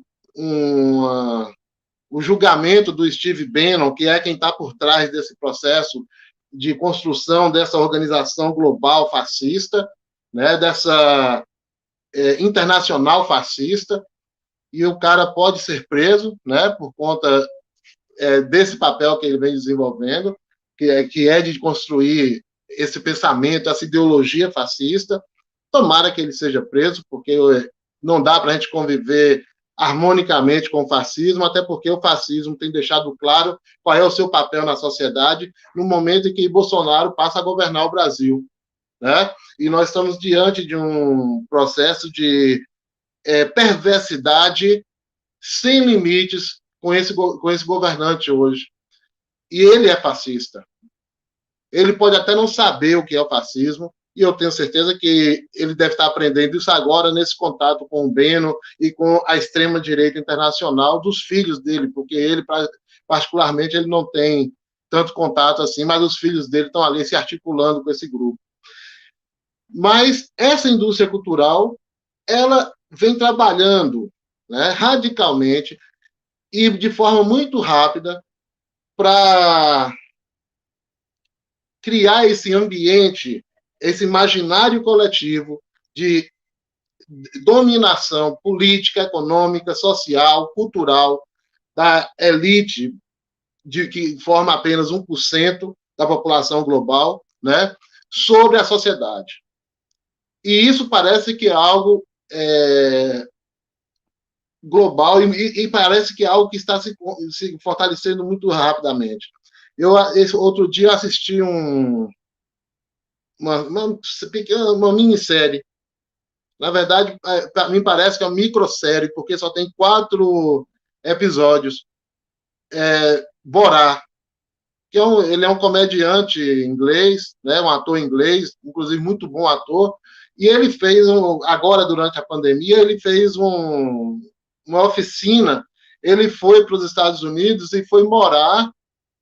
o julgamento do Steve Bannon, que é quem está por trás desse processo de construção dessa organização global fascista, né? Dessa internacional fascista, e o cara pode ser preso, né, por conta desse papel que ele vem desenvolvendo, que é de construir esse pensamento, essa ideologia fascista. Tomara que ele seja preso, porque não dá para a gente conviver harmonicamente com o fascismo, até porque o fascismo tem deixado claro qual é o seu papel na sociedade no momento em que Bolsonaro passa a governar o Brasil, né? E nós estamos diante de um processo de perversidade sem limites com esse governante hoje. E ele é fascista. Ele pode até não saber o que é o fascismo, e eu tenho certeza que ele deve estar aprendendo isso agora nesse contato com o Bannon e com a extrema-direita internacional dos filhos dele, porque ele, particularmente, ele não tem tanto contato assim, mas os filhos dele estão ali se articulando com esse grupo. Mas essa indústria cultural, ela vem trabalhando, né, radicalmente e de forma muito rápida para criar esse ambiente, esse imaginário coletivo de dominação política, econômica, social, cultural da elite, que forma apenas 1% da população global, né, sobre a sociedade. E isso parece que é algo global e parece que é algo que está se fortalecendo muito rapidamente. Esse outro dia assisti uma minissérie. Na verdade, para mim parece que é uma microsérie, porque só tem 4 episódios. Borá, que ele é um comediante inglês, né, um ator inglês, inclusive muito bom ator, e ele fez, agora durante a pandemia, ele fez uma oficina, ele foi para os Estados Unidos e foi morar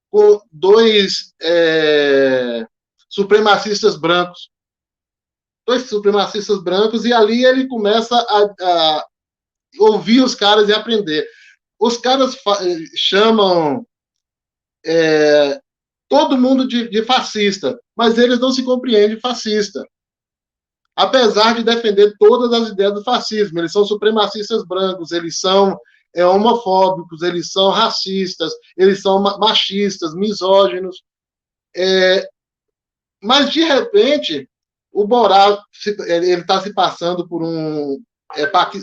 com 2 supremacistas brancos. 2 supremacistas brancos, e ali ele começa a ouvir os caras e aprender. Os caras chamam todo mundo de fascista, mas eles não se compreendem fascista. Apesar de defender todas as ideias do fascismo, eles são supremacistas brancos, eles são homofóbicos, eles são racistas, eles são machistas, misóginos. Mas, de repente, o Borá está se passando por um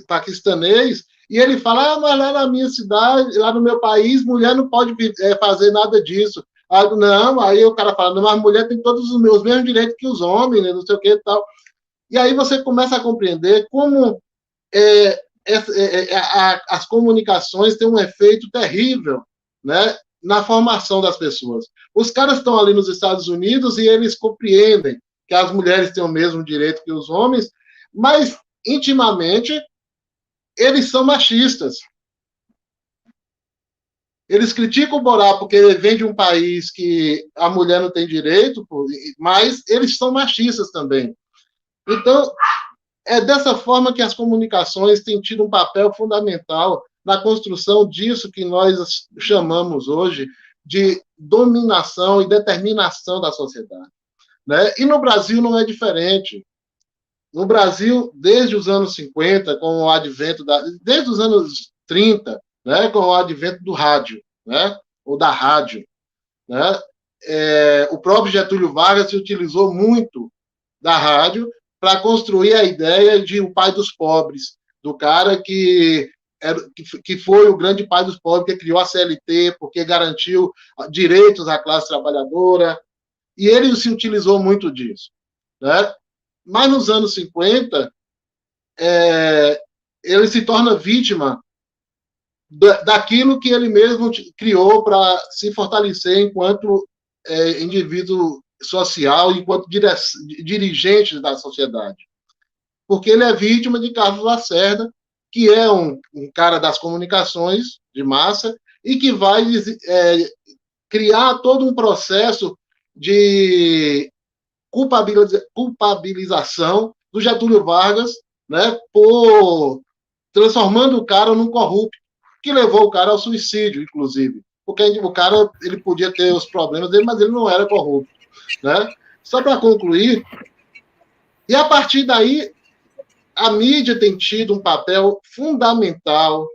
paquistanês, e ele fala, mas lá na minha cidade, lá no meu país, mulher não pode fazer nada disso. Não, aí o cara fala, não, mas a mulher tem todos os mesmos direitos que os homens, né, não sei o que e tal. E aí você começa a compreender como as comunicações têm um efeito terrível, né, na formação das pessoas. Os caras estão ali nos Estados Unidos e eles compreendem que as mulheres têm o mesmo direito que os homens, mas, intimamente, eles são machistas. Eles criticam o Borá porque ele vem de um país que a mulher não tem direito, mas eles são machistas também. Então, É dessa forma que as comunicações têm tido um papel fundamental na construção disso que nós chamamos hoje de dominação e determinação da sociedade, né? E no Brasil não é diferente. No Brasil, desde os anos 50, com o advento desde os anos 30, né, com o advento do rádio, né, ou da rádio, né, o próprio Getúlio Vargas se utilizou muito da rádio para construir a ideia de o pai dos pobres, do cara que foi o grande pai dos pobres, que criou a CLT, porque garantiu direitos à classe trabalhadora, e ele se utilizou muito disso, né? Mas nos anos 50, ele se torna vítima daquilo que ele mesmo criou para se fortalecer enquanto indivíduo social, enquanto dirigente da sociedade. Porque ele é vítima de Carlos Lacerda, que é um cara das comunicações de massa e que vai criar todo um processo de culpabilização do Getúlio Vargas, né, por transformando o cara num corrupto, que levou o cara ao suicídio, inclusive. Porque o cara ele podia ter os problemas dele, mas ele não era corrupto, né? Só para concluir, e a partir daí, a mídia tem tido um papel fundamental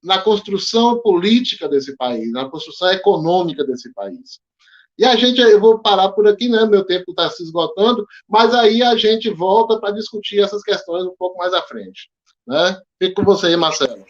na construção política desse país, na construção econômica desse país. E eu vou parar por aqui, né? Meu tempo está se esgotando, mas aí a gente volta para discutir essas questões um pouco mais à frente, né? Fico com você aí, Marcelo.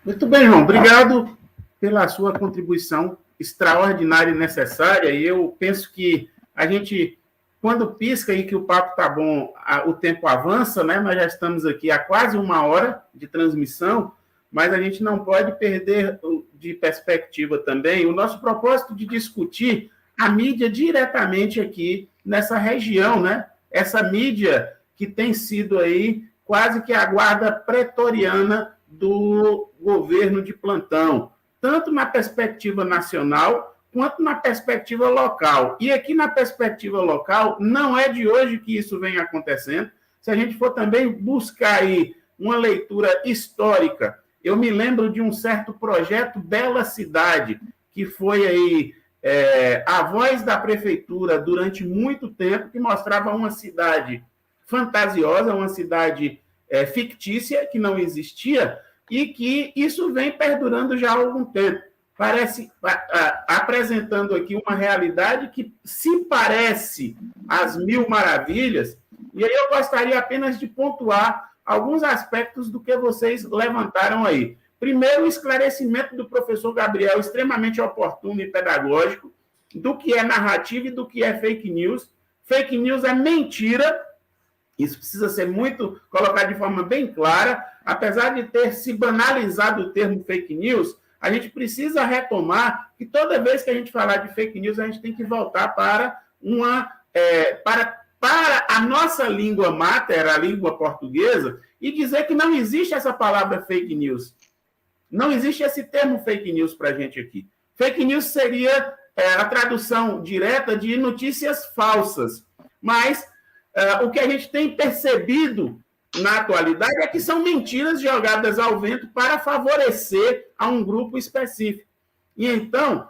Muito bem, João. Obrigado pela sua contribuição extraordinária e necessária. E eu penso que a gente, quando pisca aí que o papo está bom, o tempo avança, né? Nós já estamos aqui há quase 1 hora de transmissão, mas a gente não pode perder de perspectiva também o nosso propósito de discutir a mídia diretamente aqui nessa região, né? Essa mídia que tem sido aí quase que a guarda pretoriana do governo de plantão, tanto na perspectiva nacional quanto na perspectiva local. E aqui na perspectiva local, não é de hoje que isso vem acontecendo. Se a gente for também buscar aí uma leitura histórica, eu me lembro de um certo projeto Bela Cidade, que foi aí a voz da prefeitura durante muito tempo, que mostrava uma cidade fantasiosa, uma cidade fictícia, que não existia, e que isso vem perdurando já há algum tempo. Parece apresentando aqui uma realidade que se parece às Mil Maravilhas, e aí eu gostaria apenas de pontuar alguns aspectos do que vocês levantaram aí. Primeiro, o esclarecimento do professor Gabriel, extremamente oportuno e pedagógico, do que é narrativa e do que é fake news. Fake news é mentira, isso precisa ser muito colocado de forma bem clara. Apesar de ter se banalizado o termo fake news, a gente precisa retomar que toda vez que a gente falar de fake news, a gente tem que voltar para a nossa língua mater, a língua portuguesa, e dizer que não existe essa palavra fake news. Não existe esse termo fake news para a gente aqui. Fake news seria a tradução direta de notícias falsas. Mas o que a gente tem percebido na atualidade é que são mentiras jogadas ao vento para favorecer a um grupo específico. E então,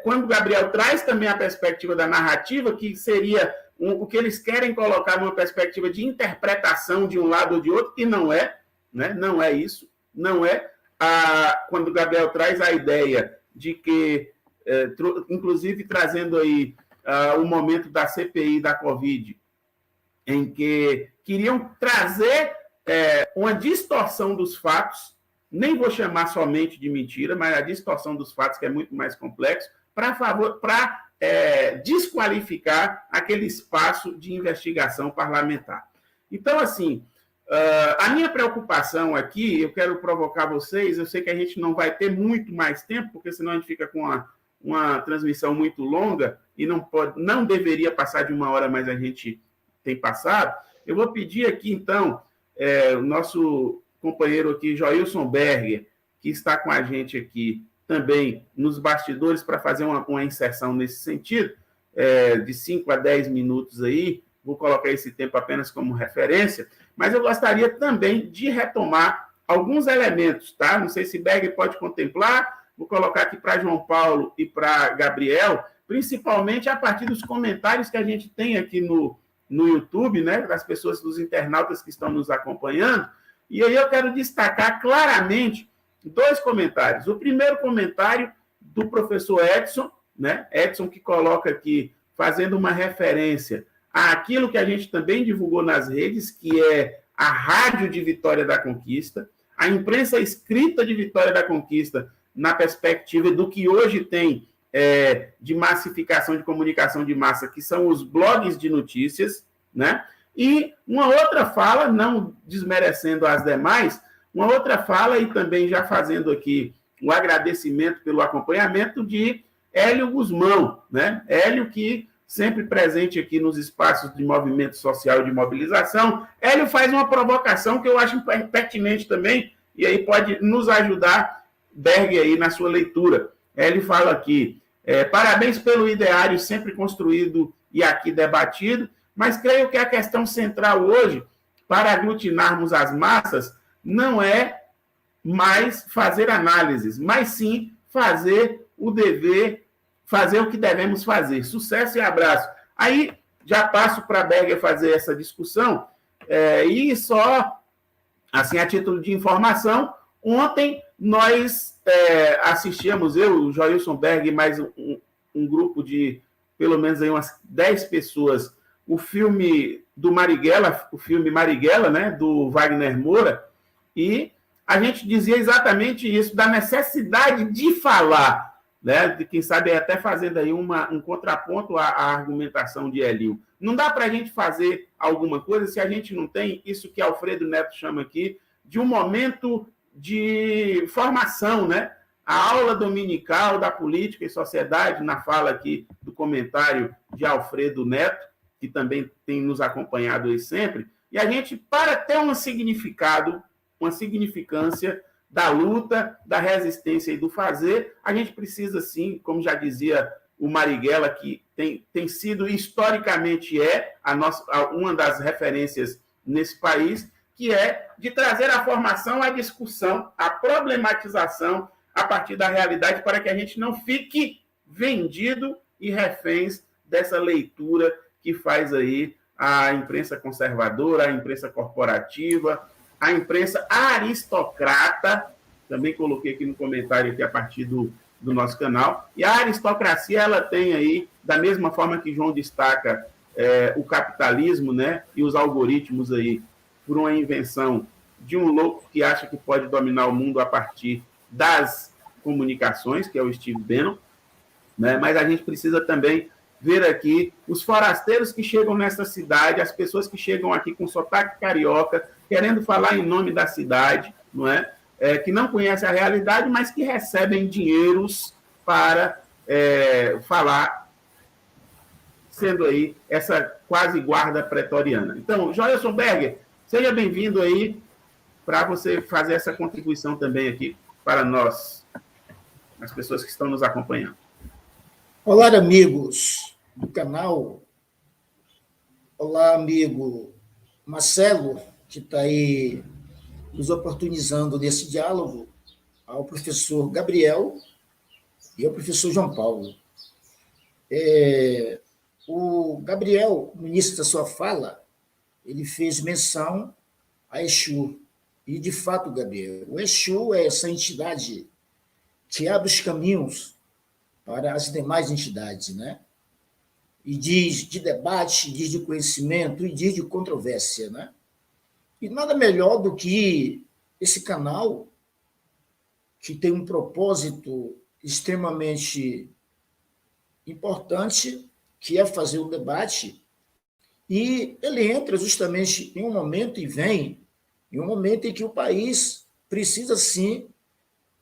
quando o Gabriel traz também a perspectiva da narrativa, que seria o que eles querem colocar numa perspectiva de interpretação de um lado ou de outro, e não é, né? Não é isso, não é. Quando o Gabriel traz a ideia de que, inclusive trazendo aí o momento da CPI da Covid, em que queriam trazer uma distorção dos fatos, nem vou chamar somente de mentira, mas a distorção dos fatos, que é muito mais complexo, para desqualificar aquele espaço de investigação parlamentar. Então, assim, a minha preocupação aqui, eu quero provocar vocês, eu sei que a gente não vai ter muito mais tempo, porque senão a gente fica com uma transmissão muito longa e não deveria passar de 1 hora, mas a gente tem passado. Eu vou pedir aqui, então, o nosso companheiro aqui, Joilson Berger, que está com a gente aqui também nos bastidores para fazer uma inserção nesse sentido, de 5 a 10 minutos aí, vou colocar esse tempo apenas como referência, mas eu gostaria também de retomar alguns elementos, tá? Não sei se Berger pode contemplar, vou colocar aqui para João Paulo e para Gabriel, principalmente a partir dos comentários que a gente tem aqui no YouTube, né, das pessoas, dos internautas que estão nos acompanhando, e aí eu quero destacar claramente 2 comentários. O primeiro comentário do professor Edson, né, Edson que coloca aqui, fazendo uma referência àquilo que a gente também divulgou nas redes, que é a rádio de Vitória da Conquista, a imprensa escrita de Vitória da Conquista, na perspectiva do que hoje tem de massificação de comunicação de massa, que são os blogs de notícias, né? E uma outra fala, não desmerecendo as demais, uma outra fala, e também já fazendo aqui um agradecimento pelo acompanhamento de Hélio Guzmão, né? Hélio, que sempre presente aqui nos espaços de movimento social e de mobilização. Hélio faz uma provocação que eu acho pertinente também, e aí pode nos ajudar, Berger, aí na sua leitura. Hélio fala aqui, parabéns pelo ideário sempre construído e aqui debatido, mas creio que a questão central hoje, para aglutinarmos as massas, não é mais fazer análises, mas sim fazer o dever, fazer o que devemos fazer. Sucesso e abraço. Aí, já passo para a Berger fazer essa discussão, e só, assim, a título de informação, ontem nós assistimos, eu, o Joilson Berger e mais um grupo de, pelo menos, aí umas 10 pessoas, o filme do Marighella, o filme Marighella, né, do Wagner Moura, e a gente dizia exatamente isso, da necessidade de falar, né, de quem sabe até fazendo aí um contraponto à argumentação de Hélio. Não dá para a gente fazer alguma coisa se a gente não tem isso que Alfredo Neto chama aqui de um momento de formação, né? A aula dominical da política e sociedade, na fala aqui do comentário de Alfredo Neto, que também tem nos acompanhado aí sempre, e a gente, para ter um significado, uma significância da luta, da resistência e do fazer, a gente precisa, sim, como já dizia o Marighella, que tem sido, historicamente, uma das referências nesse país, que é de trazer a formação, a discussão, a problematização a partir da realidade, para que a gente não fique vendido e reféns dessa leitura que faz aí a imprensa conservadora, a imprensa corporativa, a imprensa aristocrata, também coloquei aqui no comentário aqui a partir do nosso canal, e a aristocracia, ela tem aí, da mesma forma que João destaca o capitalismo, né, e os algoritmos aí, por uma invenção de um louco que acha que pode dominar o mundo a partir das comunicações, que é o Steve Bannon, né, mas a gente precisa também ver aqui os forasteiros que chegam nessa cidade, as pessoas que chegam aqui com sotaque carioca, querendo falar em nome da cidade, não é? Que não conhecem a realidade, mas que recebem dinheiros para falar, sendo aí essa quase guarda pretoriana. Então, Joilson Berger, seja bem-vindo aí para você fazer essa contribuição também aqui para nós, as pessoas que estão nos acompanhando. Olá, amigos do canal. Olá, amigo Marcelo, que está aí nos oportunizando nesse diálogo, ao professor Gabriel e ao professor João Paulo. O Gabriel, no início da sua fala, ele fez menção a Exu. E, de fato, Gabriel, o Exu é essa entidade que abre os caminhos para as demais entidades, né? E diz de debate, diz de conhecimento e diz de controvérsia, né? E nada melhor do que esse canal, que tem um propósito extremamente importante, que é fazer o debate, e ele entra justamente em um momento e vem em um momento em que o país precisa, sim,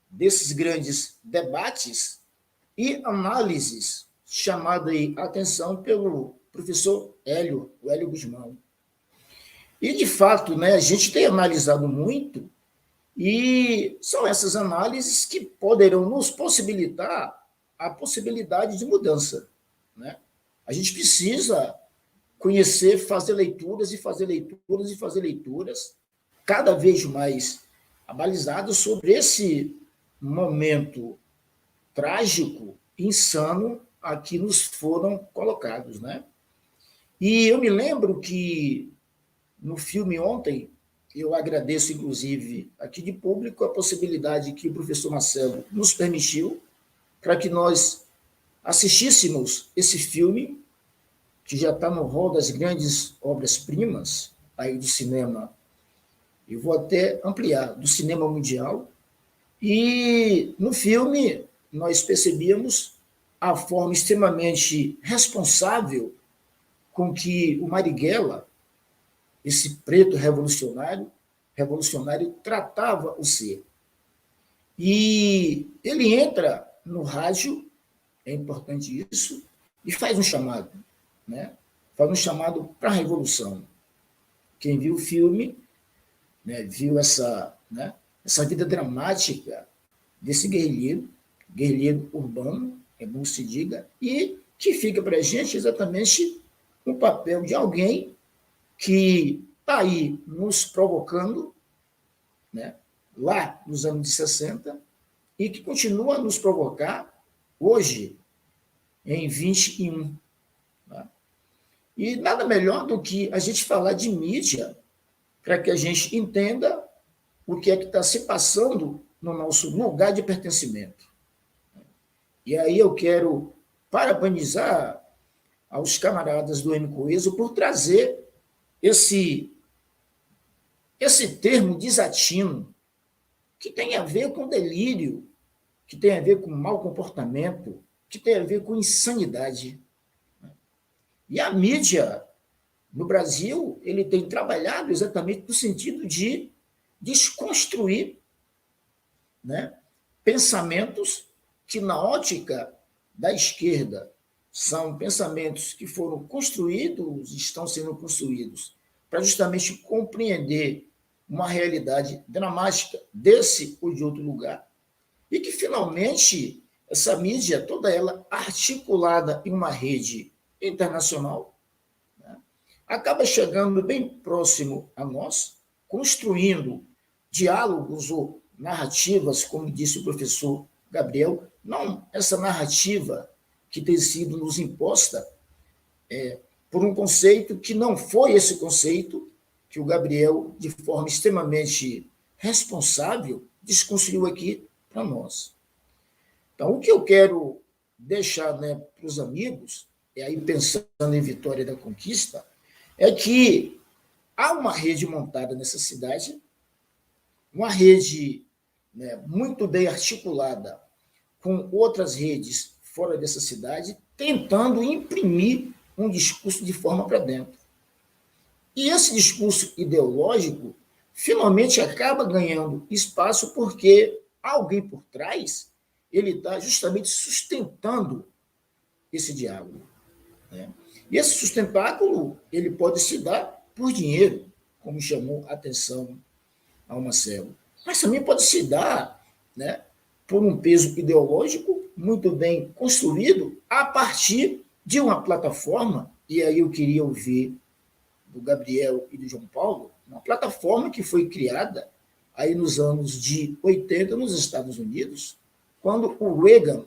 desses grandes debates e análises, chamada aí a atenção pelo professor Hélio Guzmão. E, de fato, né, a gente tem analisado muito, e são essas análises que poderão nos possibilitar a possibilidade de mudança, né? A gente precisa conhecer, fazer leituras e fazer leituras e fazer leituras, cada vez mais abalizadas sobre esse momento trágico, insano, a que nos foram colocados, né? E eu me lembro que no filme ontem, eu agradeço, inclusive, aqui de público, a possibilidade que o professor Marcelo nos permitiu para que nós assistíssemos esse filme, que já está no rol das grandes obras-primas aí do cinema, eu vou até ampliar, do cinema mundial. E no filme nós percebíamos a forma extremamente responsável com que o Marighella, esse preto revolucionário, tratava o ser. E ele entra no rádio, é importante isso, e faz um chamado, né? Faz um chamado para a revolução. Quem viu o filme, né, viu essa vida dramática desse guerrilheiro urbano, é bom se diga, e que fica para a gente exatamente um papel de alguém que está aí nos provocando, né, lá nos anos de 60, e que continua a nos provocar hoje, em 21. Tá? E nada melhor do que a gente falar de mídia para que a gente entenda o que é que está se passando no nosso lugar de pertencimento. E aí eu quero parabenizar aos camaradas do M-Coeso por trazer esse termo desatino, que tem a ver com delírio, que tem a ver com mau comportamento, que tem a ver com insanidade. E a mídia, no Brasil, ele tem trabalhado exatamente no sentido de desconstruir, né, pensamentos que, na ótica da esquerda, são pensamentos que foram construídos, estão sendo construídos, para justamente compreender uma realidade dramática desse ou de outro lugar, e que, finalmente, essa mídia, toda ela articulada em uma rede internacional, né, acaba chegando bem próximo a nós, construindo diálogos ou narrativas, como disse o professor Gabriel, não essa narrativa que tem sido nos imposta por um conceito que não foi esse conceito que o Gabriel, de forma extremamente responsável, desconstruiu aqui para nós. Então, o que eu quero deixar, né, para os amigos, e aí pensando em Vitória da Conquista, é que há uma rede montada nessa cidade, uma rede, né, muito bem articulada com outras redes fora dessa cidade, tentando imprimir um discurso de forma para dentro. E esse discurso ideológico finalmente acaba ganhando espaço porque alguém por trás ele está justamente sustentando esse diálogo, né? E esse sustentáculo ele pode se dar por dinheiro, como chamou a atenção ao Marcelo, mas também pode se dar, né, por um peso ideológico muito bem construído a partir de uma plataforma, e aí eu queria ouvir do Gabriel e do João Paulo, uma plataforma que foi criada aí nos anos de 80 nos Estados Unidos, quando o Reagan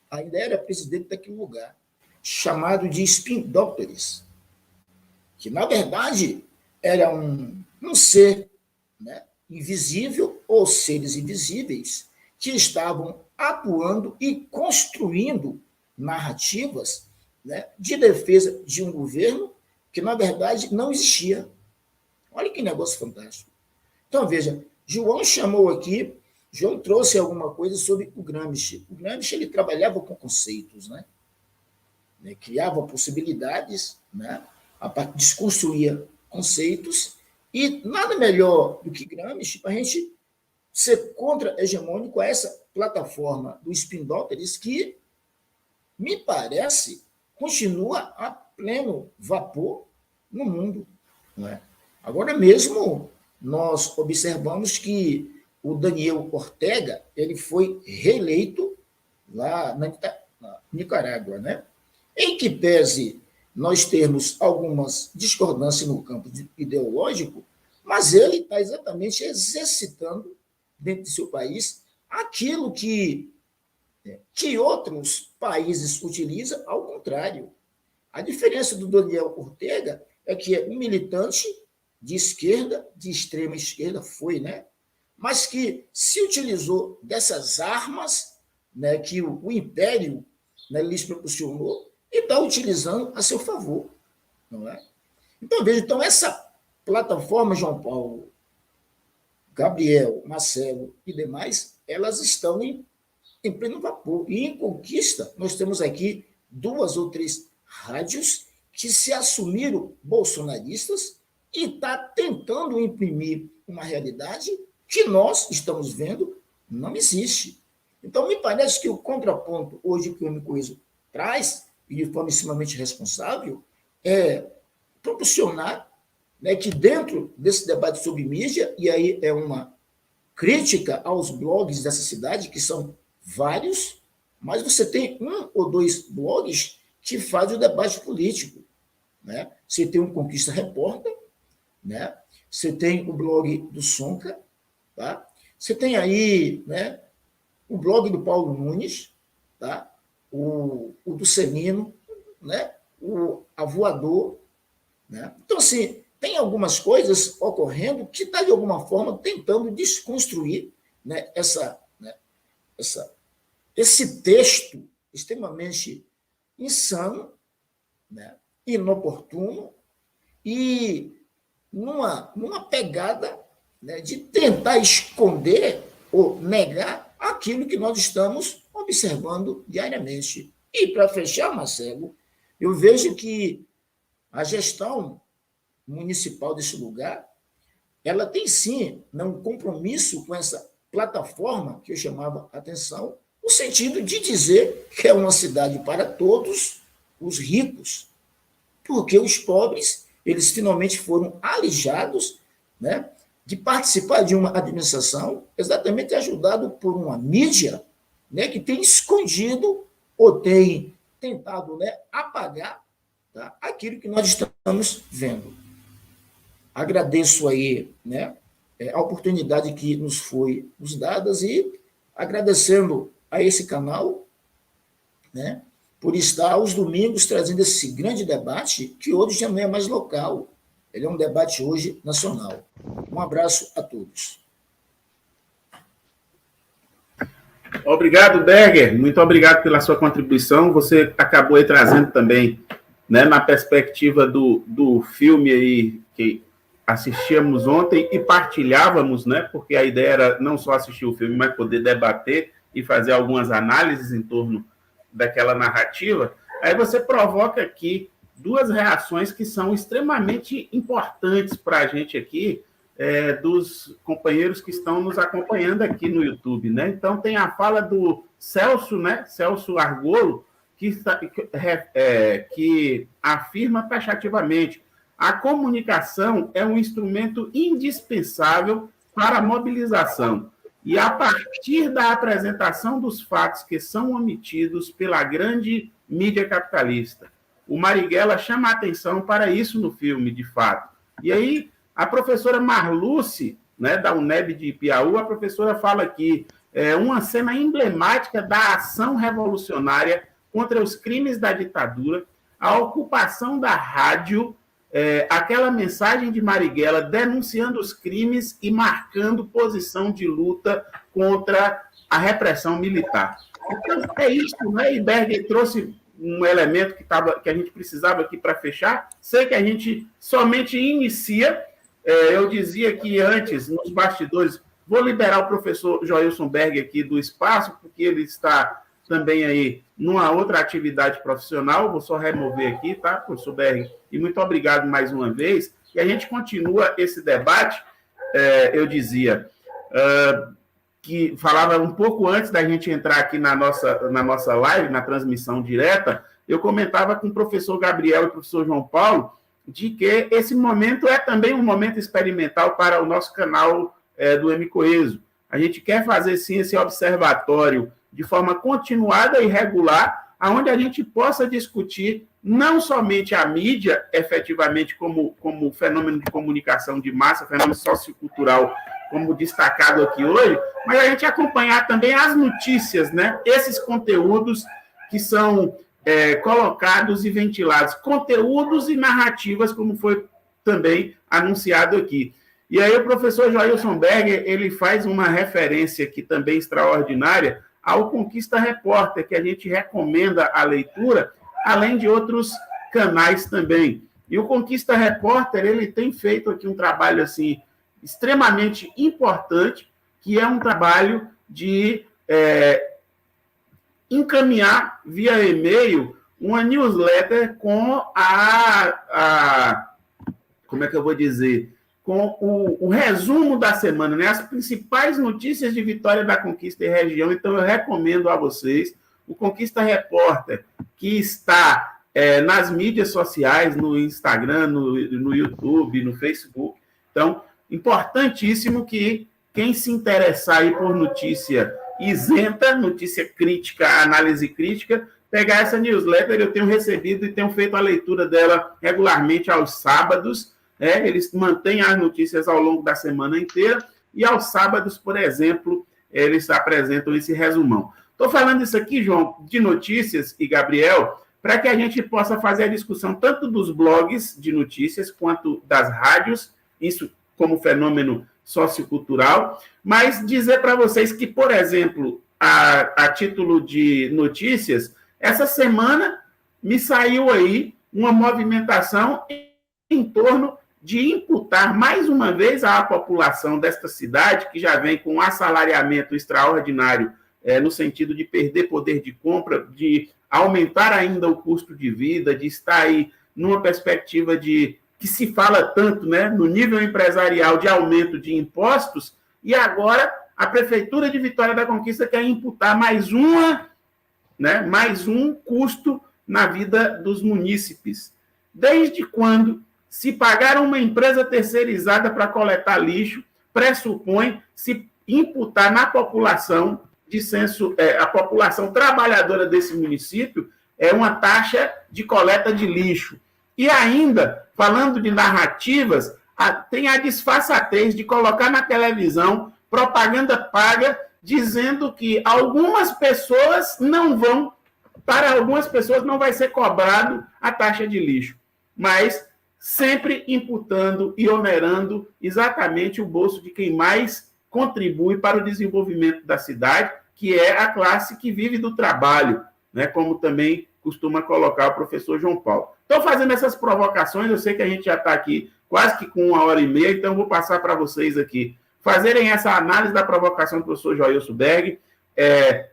ainda era presidente daquele lugar, chamado de Spin Doctors, que, na verdade, era um ser, né, invisível ou seres invisíveis que estavam atuando e construindo narrativas, né, de defesa de um governo que, na verdade, não existia. Olha que negócio fantástico. Então, veja, João chamou aqui, João trouxe alguma coisa sobre o Gramsci. O Gramsci ele trabalhava com conceitos, né? Criava possibilidades, né? Desconstruía conceitos, e nada melhor do que Gramsci para a gente ser contra-hegemônico a essa plataforma do Spin Doctors, que, me parece, continua a pleno vapor no mundo. Não é? Agora mesmo, nós observamos que o Daniel Ortega ele foi reeleito lá na Nicarágua, né? Em que pese nós termos algumas discordâncias no campo ideológico, mas ele está exatamente exercitando dentro do seu país aquilo que outros países utilizam, ao contrário. A diferença do Daniel Ortega é que é um militante de esquerda, de extrema esquerda, foi, né? Mas que se utilizou dessas armas, né, que o Império, né, lhes proporcionou, e está utilizando a seu favor, não é? Então, veja, então, essa plataforma, João Paulo, Gabriel, Marcelo e demais, elas estão em pleno vapor. E em Conquista, nós temos aqui 2 ou 3 rádios que se assumiram bolsonaristas e está tentando imprimir uma realidade que nós estamos vendo não existe. Então, me parece que o contraponto hoje que o MCOESO traz, e de forma extremamente responsável, é proporcionar, né, que dentro desse debate sobre mídia, e aí é uma crítica aos blogs dessa cidade, que são vários, mas você tem 1 ou 2 blogs que fazem o debate político, né? Você tem o Conquista Repórter, né? Você tem o blog do Sonca, tá? Você tem aí, né, o blog do Paulo Nunes, tá? O do Semino, né? O Avoador, né? Então, assim, tem algumas coisas ocorrendo que está, de alguma forma, tentando desconstruir, né, esse texto extremamente insano, né, inoportuno, e numa pegada, né, de tentar esconder ou negar aquilo que nós estamos observando diariamente. E, para fechar, Marcelo, eu vejo que a gestão municipal desse lugar, ela tem sim, né, um compromisso com essa plataforma que eu chamava a atenção, no sentido de dizer que é uma cidade para todos os ricos, porque os pobres, eles finalmente foram alijados, né, de participar de uma administração exatamente ajudado por uma mídia, né, que tem escondido ou tem tentado, né, apagar, tá, aquilo que nós estamos vendo. Agradeço aí, né, a oportunidade que nos foi dadas e agradecendo a esse canal, né, por estar aos domingos trazendo esse grande debate que hoje já não é mais local, ele é um debate hoje nacional. Um abraço a todos. Obrigado, Berger. Muito obrigado pela sua contribuição. Você acabou aí trazendo também, né, na perspectiva do filme aí que assistíamos ontem e partilhávamos, né, porque a ideia era não só assistir o filme, mas poder debater e fazer algumas análises em torno daquela narrativa. Aí você provoca aqui 2 reações que são extremamente importantes para a gente aqui, dos companheiros que estão nos acompanhando aqui no YouTube, né? Então, tem a fala do Celso, né? Celso Argolo, que afirma taxativamente: a comunicação é um instrumento indispensável para a mobilização e, a partir da apresentação dos fatos que são omitidos pela grande mídia capitalista. O Marighella chama a atenção para isso no filme, de fato. E aí, a professora Marluce, né, da UNEB de Piauí, a professora fala aqui, uma cena emblemática da ação revolucionária contra os crimes da ditadura, a ocupação da rádio, aquela mensagem de Marighella denunciando os crimes e marcando posição de luta contra a repressão militar. Então, é isso, né? E Berger trouxe um elemento que a gente precisava aqui para fechar. Sei que a gente somente inicia. Eu dizia que antes, nos bastidores, vou liberar o professor Joilson Berger aqui do espaço, porque ele está também aí numa outra atividade profissional. Vou só remover aqui, tá, professor Berger? E muito obrigado mais uma vez. E a gente continua esse debate. Eu dizia que falava um pouco antes da gente entrar aqui na nossa live, na transmissão direta, eu comentava com o professor Gabriel e o professor João Paulo de que esse momento é também um momento experimental para o nosso canal do MCOESO. A gente quer fazer, sim, esse observatório de forma continuada e regular, onde a gente possa discutir não somente a mídia, efetivamente, como fenômeno de comunicação de massa, fenômeno sociocultural, como destacado aqui hoje, mas a gente acompanhar também as notícias, né? Esses conteúdos que são colocados e ventilados, conteúdos e narrativas, como foi também anunciado aqui. E aí o professor Joilson Berger, ele faz uma referência aqui também extraordinária ao Conquista Repórter, que a gente recomenda a leitura, além de outros canais também. E o Conquista Repórter, ele tem feito aqui um trabalho assim extremamente importante, que é um trabalho de encaminhar via e-mail uma newsletter com como é que eu vou dizer? Com o resumo da semana, né? As principais notícias de Vitória da Conquista e região. Então, eu recomendo a vocês o Conquista Repórter, que está nas mídias sociais, no Instagram, no YouTube, no Facebook. Então, importantíssimo que quem se interessar aí por notícia isenta, notícia crítica, análise crítica, pegar essa newsletter. Eu tenho recebido e tenho feito a leitura dela regularmente aos sábados. Eles mantêm as notícias ao longo da semana inteira e aos sábados, por exemplo, eles apresentam esse resumão. Estou falando isso aqui, João, de notícias e Gabriel, para que a gente possa fazer a discussão tanto dos blogs de notícias quanto das rádios, isso como fenômeno sociocultural, mas dizer para vocês que, por exemplo, a título de notícias, essa semana me saiu aí uma movimentação em torno de imputar mais uma vez à população desta cidade, que já vem com um assalariamento extraordinário, no sentido de perder poder de compra, de aumentar ainda o custo de vida, de estar aí numa perspectiva de que se fala tanto, né, no nível empresarial de aumento de impostos, e agora a Prefeitura de Vitória da Conquista quer imputar mais um custo na vida dos munícipes. Desde quando se pagar uma empresa terceirizada para coletar lixo, pressupõe se imputar na população a população trabalhadora desse município uma taxa de coleta de lixo. E ainda, falando de narrativas, tem a disfarçatez de colocar na televisão propaganda paga dizendo que algumas pessoas para algumas pessoas não vai ser cobrado a taxa de lixo, mas sempre imputando e onerando exatamente o bolso de quem mais contribui para o desenvolvimento da cidade, que é a classe que vive do trabalho, né, como também costuma colocar o professor João Paulo. Estou fazendo essas provocações, eu sei que a gente já está aqui quase que com 1h30, então vou passar para vocês aqui fazerem essa análise da provocação do professor Joilson Berger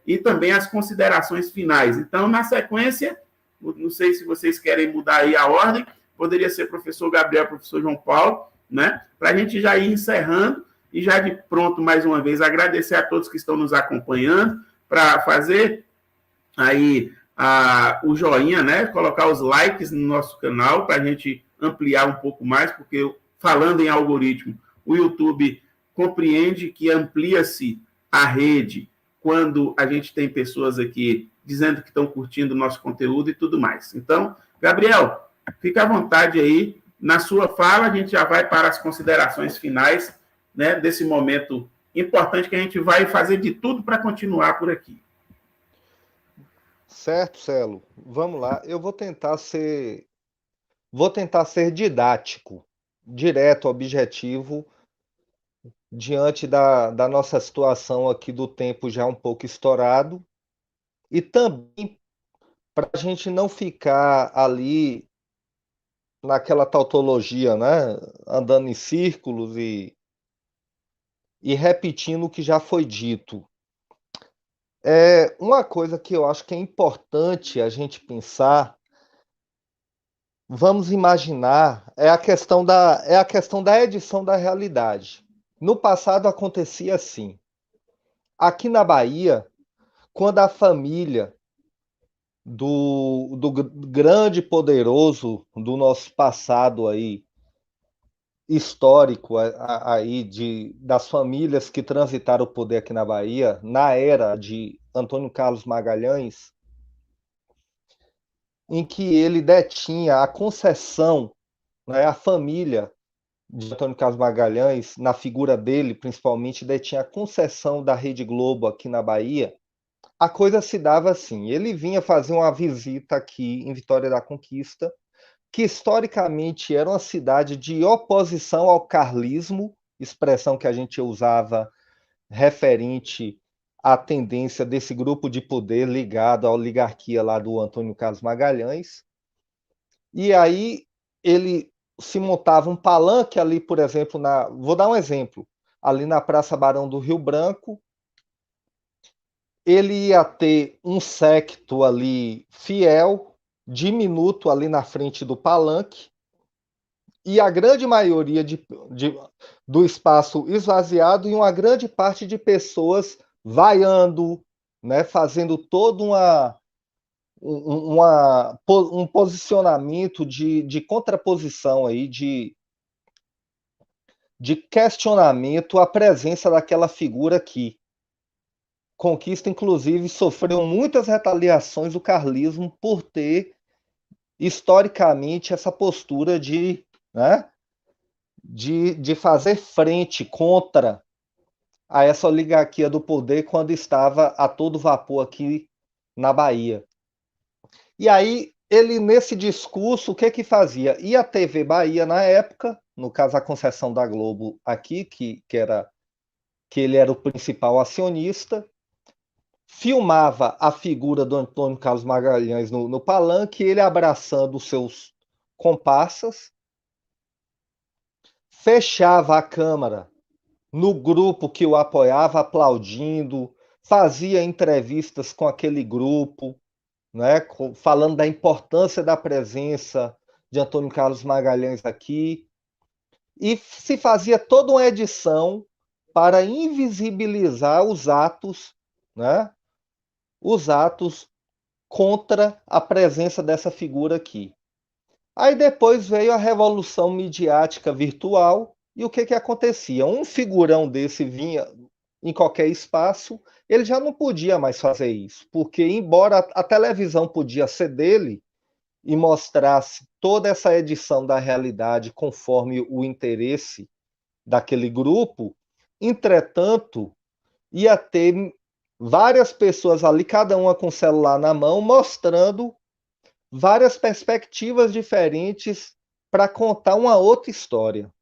e também as considerações finais. Então, na sequência, não sei se vocês querem mudar aí a ordem, poderia ser professor Gabriel, professor João Paulo, né, para a gente já ir encerrando e já de pronto, mais uma vez, agradecer a todos que estão nos acompanhando, para fazer aí o joinha, né? Colocar os likes no nosso canal para a gente ampliar um pouco mais, porque falando em algoritmo, o YouTube compreende que amplia-se a rede quando a gente tem pessoas aqui dizendo que estão curtindo o nosso conteúdo e tudo mais. Então, Gabriel, fica à vontade aí. Na sua fala, a gente já vai para as considerações finais, né, desse momento importante que a gente vai fazer de tudo para continuar por aqui. Certo, Celo. Vamos lá. Eu vou tentar ser didático, direto, objetivo, diante da nossa situação aqui do tempo já um pouco estourado, e também para a gente não ficar ali naquela tautologia, né, andando em círculos e repetindo o que já foi dito. Uma coisa que eu acho que é importante a gente pensar, vamos imaginar, é a questão da edição da realidade. No passado acontecia assim. Aqui na Bahia, quando a família do grande poderoso do nosso passado aí, histórico aí das famílias que transitaram o poder aqui na Bahia, na era de Antônio Carlos Magalhães, em que ele detinha a concessão, né, a família de Antônio Carlos Magalhães, na figura dele, principalmente, detinha a concessão da Rede Globo aqui na Bahia, a coisa se dava assim. Ele vinha fazer uma visita aqui em Vitória da Conquista, que historicamente era uma cidade de oposição ao carlismo, expressão que a gente usava referente à tendência desse grupo de poder ligado à oligarquia lá do Antônio Carlos Magalhães. E aí ele se montava um palanque ali, por exemplo, vou dar um exemplo, ali na Praça Barão do Rio Branco, ele ia ter um séquito ali fiel, diminuto ali na frente do palanque, e a grande maioria do espaço esvaziado e uma grande parte de pessoas vaiando, né, fazendo todo um posicionamento de contraposição aí, de questionamento à presença daquela figura aqui. Conquista, inclusive, sofreu muitas retaliações do carlismo por ter, historicamente, essa postura né, de fazer frente contra a essa oligarquia do poder quando estava a todo vapor aqui na Bahia. E aí, ele, nesse discurso, o que fazia? E a TV Bahia, na época, no caso a concessão da Globo aqui, que ele era o principal acionista, filmava a figura do Antônio Carlos Magalhães no palanque, ele abraçando os seus comparsas, fechava a câmera no grupo que o apoiava, aplaudindo, fazia entrevistas com aquele grupo, né, falando da importância da presença de Antônio Carlos Magalhães aqui, e se fazia toda uma edição para invisibilizar os atos, né, os atos contra a presença dessa figura aqui. Aí depois veio a revolução midiática virtual, e o que acontecia? Um figurão desse vinha em qualquer espaço, ele já não podia mais fazer isso, porque embora a televisão podia ser dele e mostrasse toda essa edição da realidade conforme o interesse daquele grupo, entretanto, ia ter várias pessoas ali, cada uma com o celular na mão, mostrando várias perspectivas diferentes para contar uma outra história.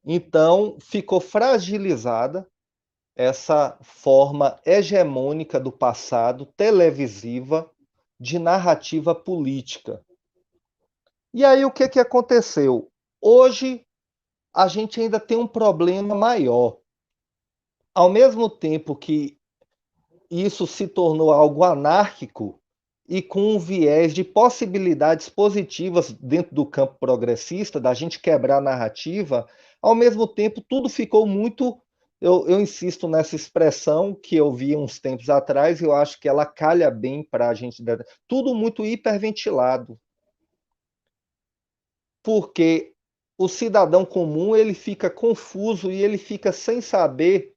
Então, ficou fragilizada essa forma hegemônica do passado, televisiva, de narrativa política. E aí, o que aconteceu? Hoje, a gente ainda tem um problema maior. Ao mesmo tempo que isso se tornou algo anárquico e com um viés de possibilidades positivas dentro do campo progressista, da gente quebrar a narrativa, ao mesmo tempo tudo ficou muito. Eu insisto nessa expressão que eu vi uns tempos atrás, e eu acho que ela calha bem para a gente. Tudo muito hiperventilado. Porque o cidadão comum ele fica confuso e ele fica sem saber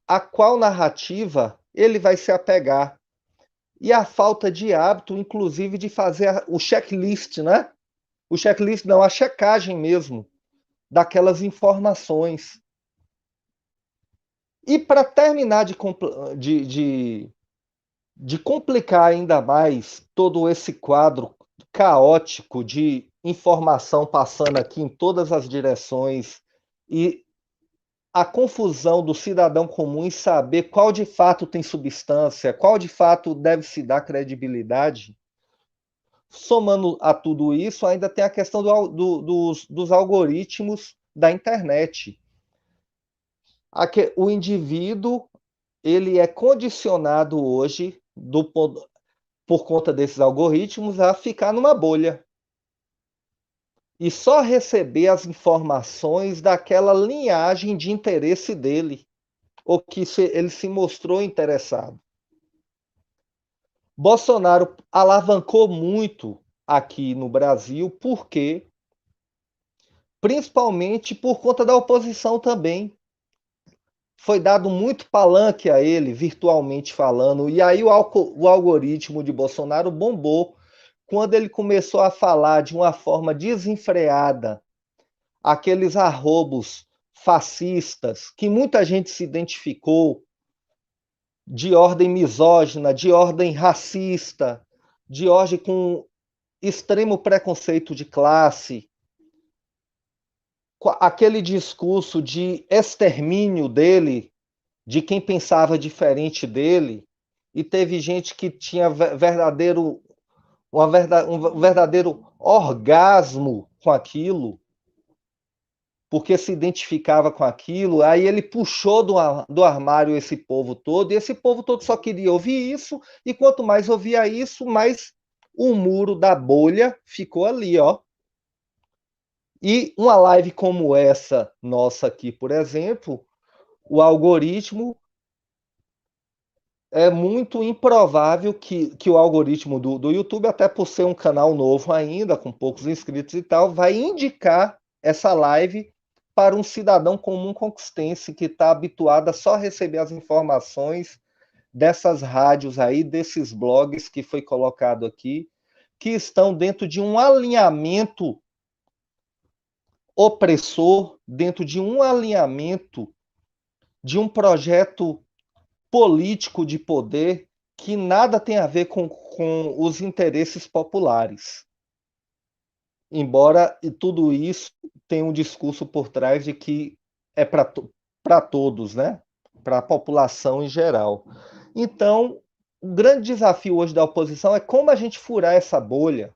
a qual narrativa ele vai se apegar. E a falta de hábito, inclusive, de fazer o checklist, né? O checklist não, a checagem mesmo daquelas informações. E para terminar de complicar ainda mais todo esse quadro caótico de informação passando aqui em todas as direções e a confusão do cidadão comum em saber qual de fato tem substância, qual de fato deve se dar credibilidade, somando a tudo isso, ainda tem a questão dos algoritmos da internet. O indivíduo ele é condicionado hoje, por conta desses algoritmos, a ficar numa bolha. E só receber as informações daquela linhagem de interesse dele, ou que ele se mostrou interessado. Bolsonaro alavancou muito aqui no Brasil, porque principalmente por conta da oposição também. foi dado muito palanque a ele, virtualmente falando, e aí o algoritmo de Bolsonaro bombou quando ele começou a falar de uma forma desenfreada aqueles arrobos fascistas que muita gente se identificou, de ordem misógina, de ordem racista, de ordem com extremo preconceito de classe, aquele discurso de extermínio dele, de quem pensava diferente dele, e teve gente que tinha um verdadeiro orgasmo com aquilo, porque se identificava com aquilo, aí ele puxou do armário esse povo todo, e esse povo todo só queria ouvir isso, e quanto mais ouvia isso, mais o muro da bolha ficou ali, ó. E uma live como essa nossa aqui, por exemplo, o algoritmo, é muito improvável que o algoritmo do YouTube, até por ser um canal novo ainda, com poucos inscritos e tal, vai indicar essa live para um cidadão comum conquistense que está habituado a só receber as informações dessas rádios aí, desses blogs que foi colocado aqui, que estão dentro de um alinhamento opressor, dentro de um alinhamento de um projeto político de poder que nada tem a ver com os interesses populares. Embora tudo isso tenha um discurso por trás de que é para todos, né? Para a população em geral. Então, o grande desafio hoje da oposição é como a gente furar essa bolha.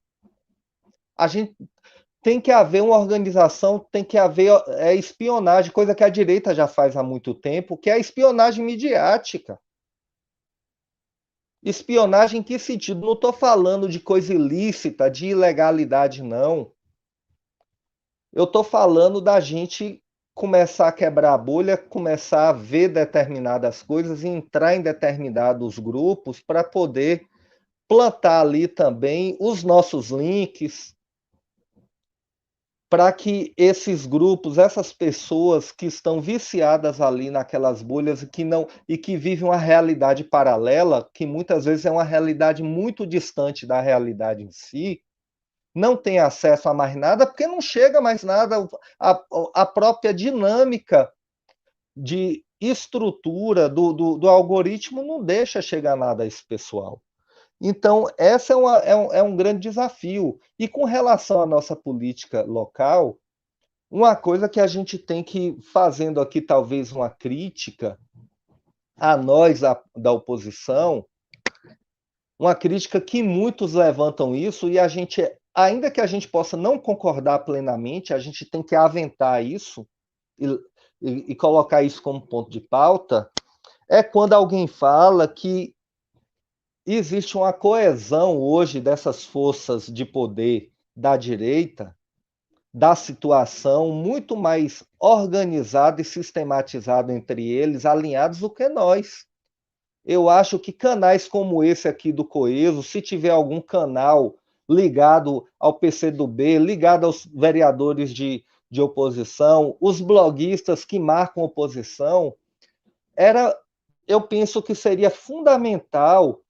A gente tem que haver uma organização, tem que haver espionagem, coisa que a direita já faz há muito tempo, que é a espionagem midiática. Espionagem em que sentido? Não estou falando de coisa ilícita, de ilegalidade, não. Eu estou falando da gente começar a quebrar a bolha, começar a ver determinadas coisas e entrar em determinados grupos para poder plantar ali também os nossos links, para que esses grupos, essas pessoas que estão viciadas ali naquelas bolhas e que vivem uma realidade paralela, que muitas vezes é uma realidade muito distante da realidade em si, não tem acesso a mais nada, porque não chega mais nada, a própria dinâmica de estrutura do algoritmo não deixa chegar nada a esse pessoal. Então, essa é um grande desafio. E com relação à nossa política local, uma coisa que a gente tem que, fazendo aqui talvez uma crítica a nós da oposição, uma crítica que muitos levantam isso, e a gente, ainda que a gente possa não concordar plenamente, a gente tem que aventar isso e colocar isso como ponto de pauta, é quando alguém fala que existe uma coesão hoje dessas forças de poder da direita, da situação muito mais organizada e sistematizada entre eles, alinhados do que nós. Eu acho que canais como esse aqui do Coeso, se tiver algum canal ligado ao PCdoB, ligado aos vereadores de oposição, os bloguistas que marcam oposição, eu penso que seria fundamental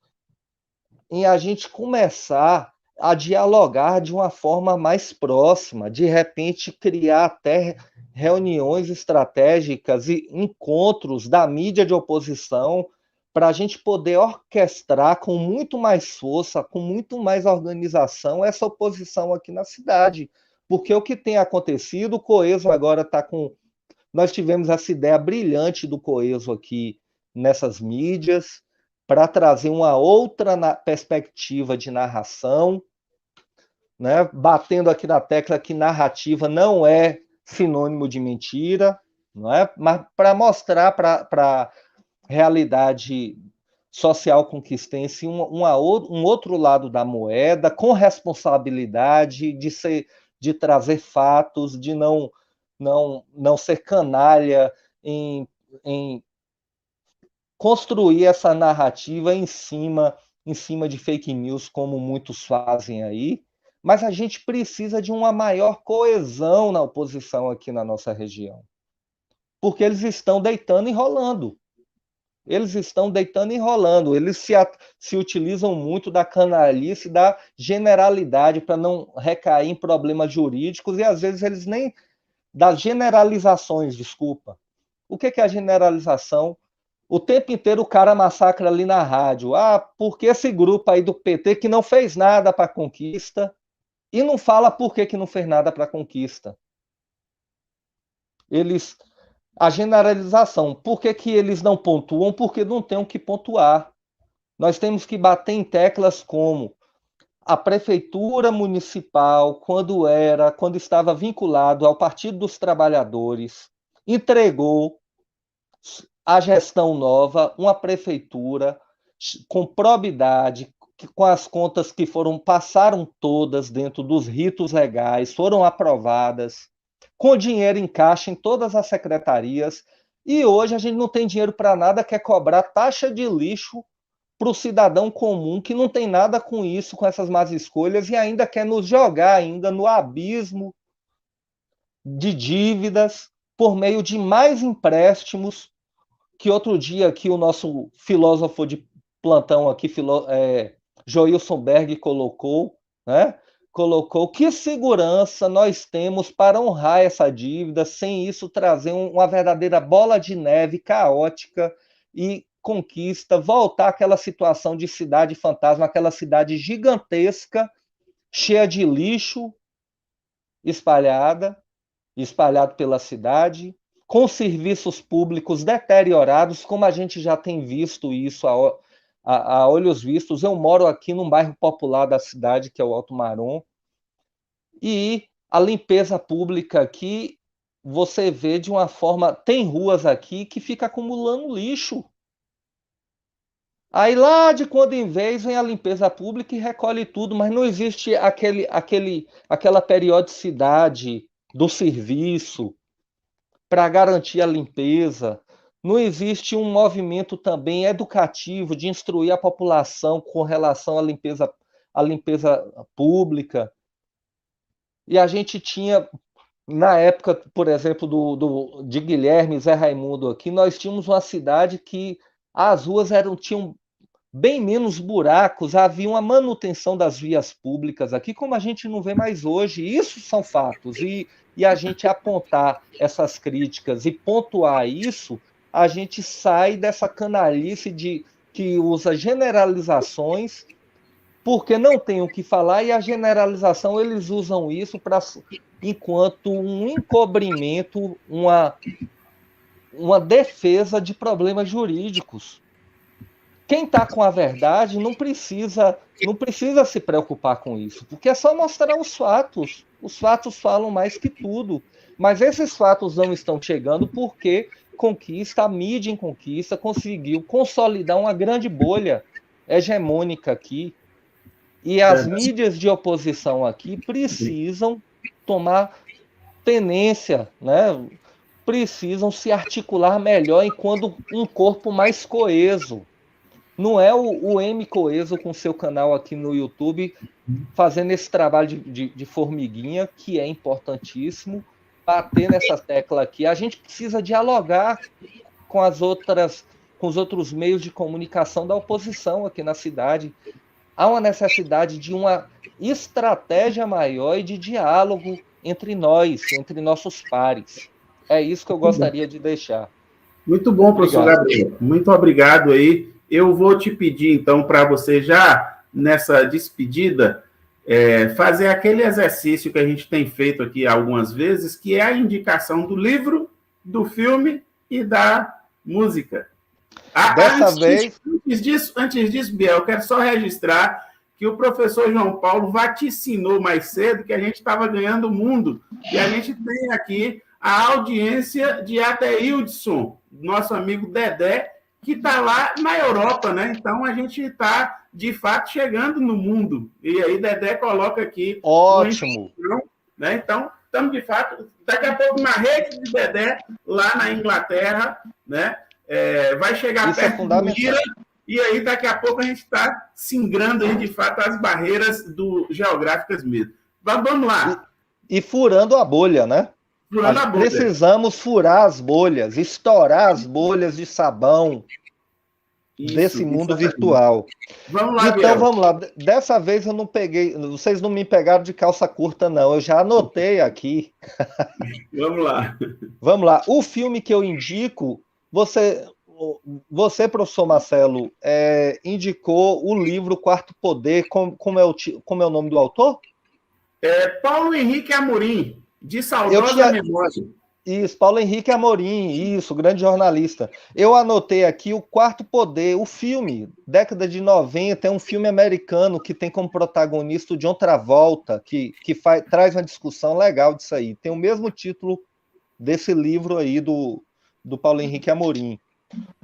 em a gente começar a dialogar de uma forma mais próxima, de repente criar até reuniões estratégicas e encontros da mídia de oposição para a gente poder orquestrar com muito mais força, com muito mais organização essa oposição aqui na cidade. Porque o que tem acontecido, o Coeso agora está com... Nós tivemos essa ideia brilhante do Coeso aqui nessas mídias, para trazer uma outra perspectiva de narração, né? Batendo aqui na tecla que narrativa não é sinônimo de mentira, não é? Mas para mostrar para a realidade social conquistense um outro lado da moeda, com responsabilidade de trazer fatos, de não ser canalha em construir essa narrativa em cima de fake news, como muitos fazem aí, mas a gente precisa de uma maior coesão na oposição aqui na nossa região. porque eles estão deitando e rolando. Eles estão deitando e rolando. Eles se utilizam muito da canalice, da generalidade, para não recair em problemas jurídicos, e às vezes eles nem... Das generalizações, desculpa. O que é a generalização? O tempo inteiro o cara massacra ali na rádio. Porque esse grupo aí do PT que não fez nada para a conquista, e não fala por que não fez nada para a conquista. A generalização. Por que eles não pontuam? Porque não tem o que pontuar. Nós temos que bater em teclas como a prefeitura municipal, quando estava vinculado ao Partido dos Trabalhadores, entregou à gestão nova uma prefeitura com probidade, com as contas que passaram todas dentro dos ritos legais, foram aprovadas, com dinheiro em caixa em todas as secretarias, e hoje a gente não tem dinheiro para nada, quer cobrar taxa de lixo para o cidadão comum que não tem nada com isso, com essas más escolhas, e ainda quer nos jogar ainda no abismo de dívidas por meio de mais empréstimos, que outro dia aqui o nosso filósofo de plantão aqui, Joilson Berg, colocou, né? Colocou que segurança nós temos para honrar essa dívida, sem isso trazer uma verdadeira bola de neve caótica e conquista, voltar àquela situação de cidade fantasma, aquela cidade gigantesca, cheia de lixo espalhado pela cidade, com serviços públicos deteriorados, como a gente já tem visto isso a olhos vistos. Eu moro aqui num bairro popular da cidade, que é o Alto Marom, e a limpeza pública aqui, você vê de uma forma... Tem ruas aqui que fica acumulando lixo. Aí lá de quando em vez vem a limpeza pública e recolhe tudo, mas não existe aquela periodicidade do serviço para garantir a limpeza. Não existe um movimento também educativo de instruir a população com relação à limpeza pública. E a gente tinha, na época, por exemplo, de Guilherme e Zé Raimundo aqui, nós tínhamos uma cidade que as ruas tinham bem menos buracos, havia uma manutenção das vias públicas aqui, como a gente não vê mais hoje. Isso são fatos. E a gente apontar essas críticas e pontuar isso, a gente sai dessa canalice que usa generalizações, porque não tem o que falar, e a generalização, eles usam isso enquanto um encobrimento, uma defesa de problemas jurídicos. Quem está com a verdade não precisa se preocupar com isso, porque é só mostrar os fatos. Os fatos falam mais que tudo. Mas esses fatos não estão chegando porque a mídia em conquista, conseguiu consolidar uma grande bolha hegemônica aqui. E as mídias de oposição aqui precisam tomar tenência, né? Precisam se articular melhor enquanto um corpo mais coeso. Não é o M Coeso com seu canal aqui no YouTube fazendo esse trabalho de formiguinha, que é importantíssimo, bater nessa tecla aqui. A gente precisa dialogar com os outros meios de comunicação da oposição aqui na cidade. Há uma necessidade de uma estratégia maior e de diálogo entre nós, entre nossos pares. É isso que eu gostaria de deixar. Muito bom, professor Gabriel. Muito obrigado aí. Eu vou te pedir, então, para você já, nessa despedida, fazer aquele exercício que a gente tem feito aqui algumas vezes, que é a indicação do livro, do filme e da música. Antes disso, Biel, eu quero só registrar que o professor João Paulo vaticinou mais cedo que a gente estava ganhando o mundo. E a gente tem aqui a audiência de Adeildson, nosso amigo Dedé, que está lá na Europa, né? Então, a gente está, de fato, chegando no mundo. E aí, Dedé coloca aqui... Ótimo! Né? Então, estamos, de fato, daqui a pouco, na rede de Dedé, lá na Inglaterra, né? Vai chegar Isso perto do Ira, e aí, daqui a pouco, a gente está singrando, aí, de fato, as barreiras geográficas mesmo. Vamos lá. E furando a bolha, né? Furando a bolha. Precisamos furar as bolhas, estourar as bolhas de sabão desse mundo virtual. Vamos lá, então, Biel. vamos lá. Dessa vez eu não peguei, vocês não me pegaram de calça curta, não. Eu já anotei aqui. Vamos lá. Vamos lá. O filme que eu indico, você professor Marcelo, indicou o livro Quarto Poder. Como é o nome do autor? Paulo Henrique Amorim, de saudosa memória. Isso, Paulo Henrique Amorim, isso, grande jornalista. Eu anotei aqui o Quarto Poder, o filme, década de 90, é um filme americano que tem como protagonista o John Travolta, que traz uma discussão legal disso aí. Tem o mesmo título desse livro aí do Paulo Henrique Amorim.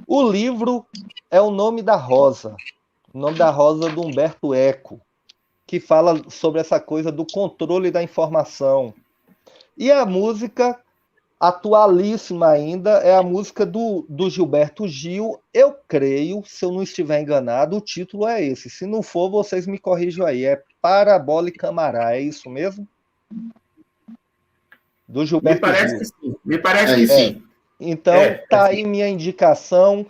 O livro é O Nome da Rosa, O Nome da Rosa do Humberto Eco, que fala sobre essa coisa do controle da informação. E a música atualíssima ainda é a música do Gilberto Gil. Eu creio, se eu não estiver enganado, o título é esse. Se não for, vocês me corrijam aí. É Parabola e Camará, é isso mesmo? Do Gilberto Gil. Me parece que sim. Então, tá aí minha indicação.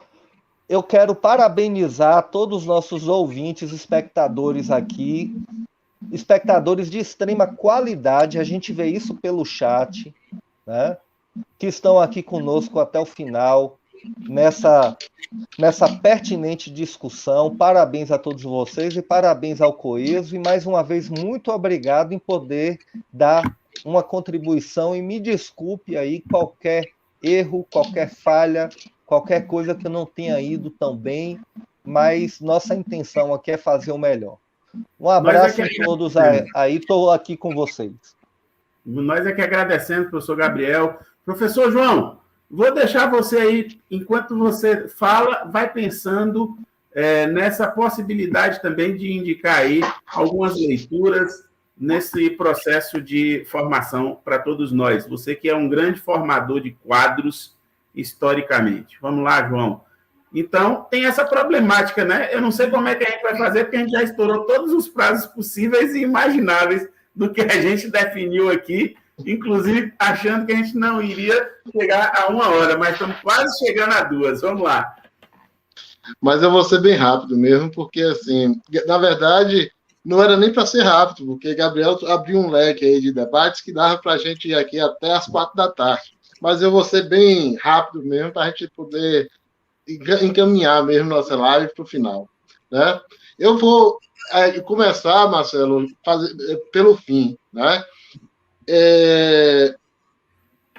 Eu quero parabenizar todos os nossos ouvintes, espectadores aqui, espectadores de extrema qualidade, a gente vê isso pelo chat, né? Que estão aqui conosco até o final, nessa pertinente discussão. Parabéns a todos vocês e parabéns ao Coeso. E, mais uma vez, muito obrigado em poder dar uma contribuição. E me desculpe aí qualquer erro, qualquer falha, qualquer coisa que não tenha ido tão bem, mas nossa intenção aqui é fazer o melhor. Um abraço a todos aí, estou aqui com vocês. Nós é que agradecemos, professor Gabriel. Professor João, vou deixar você aí, enquanto você fala, vai pensando nessa possibilidade também de indicar aí algumas leituras nesse processo de formação para todos nós. Você que é um grande formador de quadros historicamente. Vamos lá, João. Então, tem essa problemática, né? Eu não sei como é que a gente vai fazer, porque a gente já estourou todos os prazos possíveis e imagináveis do que a gente definiu aqui, inclusive achando que a gente não iria chegar a 1 hora, mas estamos quase chegando a 2. Vamos lá. Mas eu vou ser bem rápido mesmo, porque, assim, na verdade, não era nem para ser rápido, porque Gabriel abriu um leque aí de debates que dava para a gente ir aqui até as 4 da tarde. Mas eu vou ser bem rápido mesmo, para a gente poder encaminhar mesmo nossa live para o final, né? Eu vou começar, Marcelo, pelo fim, né?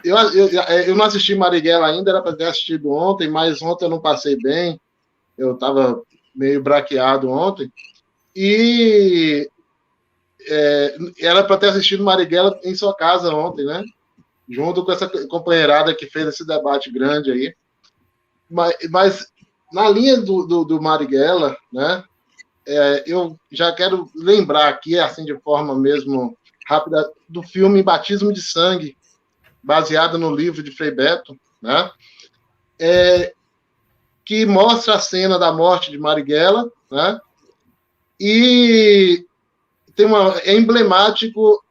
Eu não assisti Marighella ainda, era para ter assistido ontem, mas ontem eu não passei bem, eu estava meio braqueado ontem, e era para ter assistido Marighella em sua casa ontem, né? Junto com essa companheirada que fez esse debate grande aí. Mas na linha do Marighella, né? Eu já quero lembrar aqui, assim, de forma mesmo rápida, do filme Batismo de Sangue, baseado no livro de Frei Beto, né? Que mostra a cena da morte de Marighella, né? E é emblemático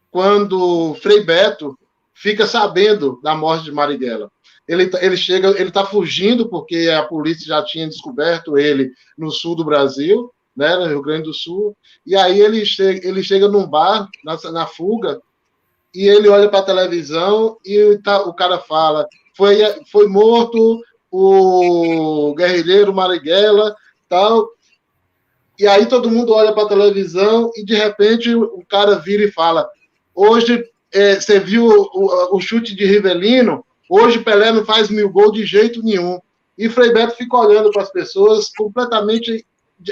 quando Frei Beto fica sabendo da morte de Marighella. Ele está fugindo porque a polícia já tinha descoberto ele no sul do Brasil, né, no Rio Grande do Sul, e aí ele chega num bar, na fuga, e ele olha para a televisão e o cara fala, foi morto o guerrilheiro Marighella, tal, e aí todo mundo olha para a televisão e de repente o cara vira e fala, hoje você viu o chute de Rivelino? Hoje Pelé não faz 1000 gols de jeito nenhum. E Frei Beto fica olhando para as pessoas completamente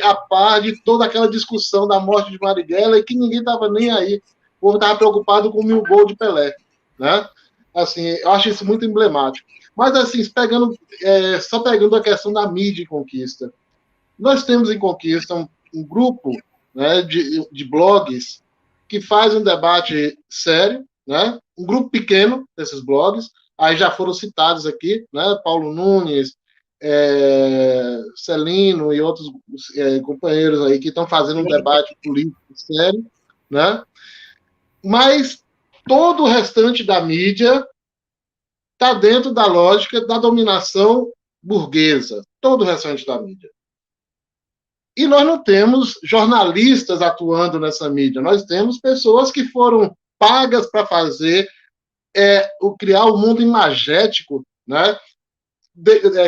a par de toda aquela discussão da morte de Marighella e que ninguém estava nem aí. O povo estava preocupado com 1000 gols de Pelé, né? Assim, eu acho isso muito emblemático. Mas, assim, só pegando a questão da mídia em Conquista. Nós temos em Conquista um grupo, né, de blogs que faz um debate sério, né? Um grupo pequeno desses blogs, aí já foram citados aqui, né? Paulo Nunes, Celino e outros companheiros aí que estão fazendo um debate político sério, né? Mas todo o restante da mídia está dentro da lógica da dominação burguesa, todo o restante da mídia. E nós não temos jornalistas atuando nessa mídia, nós temos pessoas que foram pagas para fazer, criar o mundo imagético, né?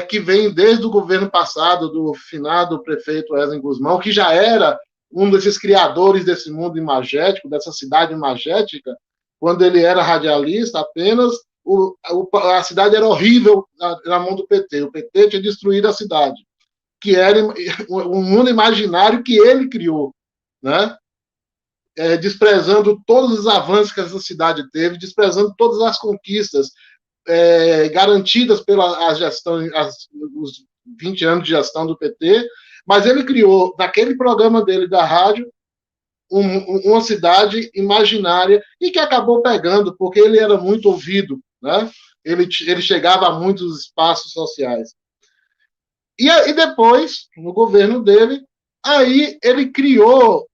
Que vem desde o governo passado, do finado prefeito Wesley Guzmão, que já era um desses criadores desse mundo imagético, dessa cidade imagética. Quando ele era radialista apenas, a cidade era horrível na mão do PT. O PT tinha destruído a cidade, que era um mundo imaginário que ele criou, né? Desprezando todos os avanços que essa cidade teve, desprezando todas as conquistas garantidas pela gestão, os 20 anos de gestão do PT, mas ele criou, naquele programa dele da rádio, uma cidade imaginária e que acabou pegando, porque ele era muito ouvido, né? Ele chegava a muitos espaços sociais. E depois, no governo dele, aí ele criou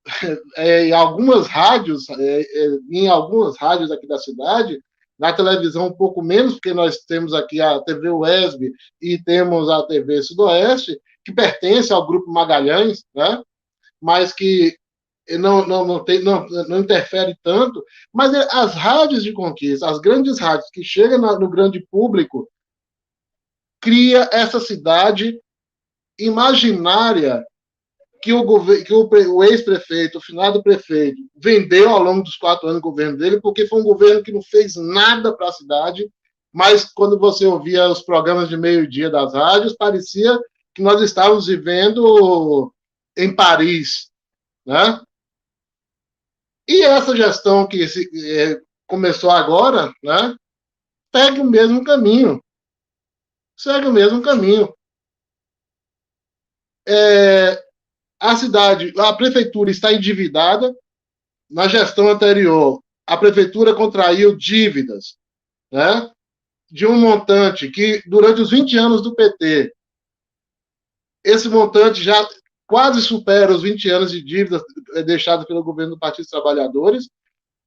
em algumas rádios aqui da cidade, na televisão um pouco menos, porque nós temos aqui a TV UESB e temos a TV Sudoeste, que pertence ao Grupo Magalhães, né? Mas que não interfere tanto. Mas as rádios de conquista, as grandes rádios que chegam no grande público, cria essa cidade imaginária que o ex-prefeito, o finado prefeito, vendeu ao longo dos 4 anos do governo dele, porque foi um governo que não fez nada para a cidade, mas quando você ouvia os programas de meio-dia das rádios, parecia que nós estávamos vivendo em Paris, né? E essa gestão que começou agora, né, segue o mesmo caminho. A prefeitura está endividada. Na gestão anterior, a prefeitura contraiu dívidas, né, de um montante que, durante os 20 anos do PT, esse montante já quase supera os 20 anos de dívidas deixadas pelo governo do Partido dos Trabalhadores.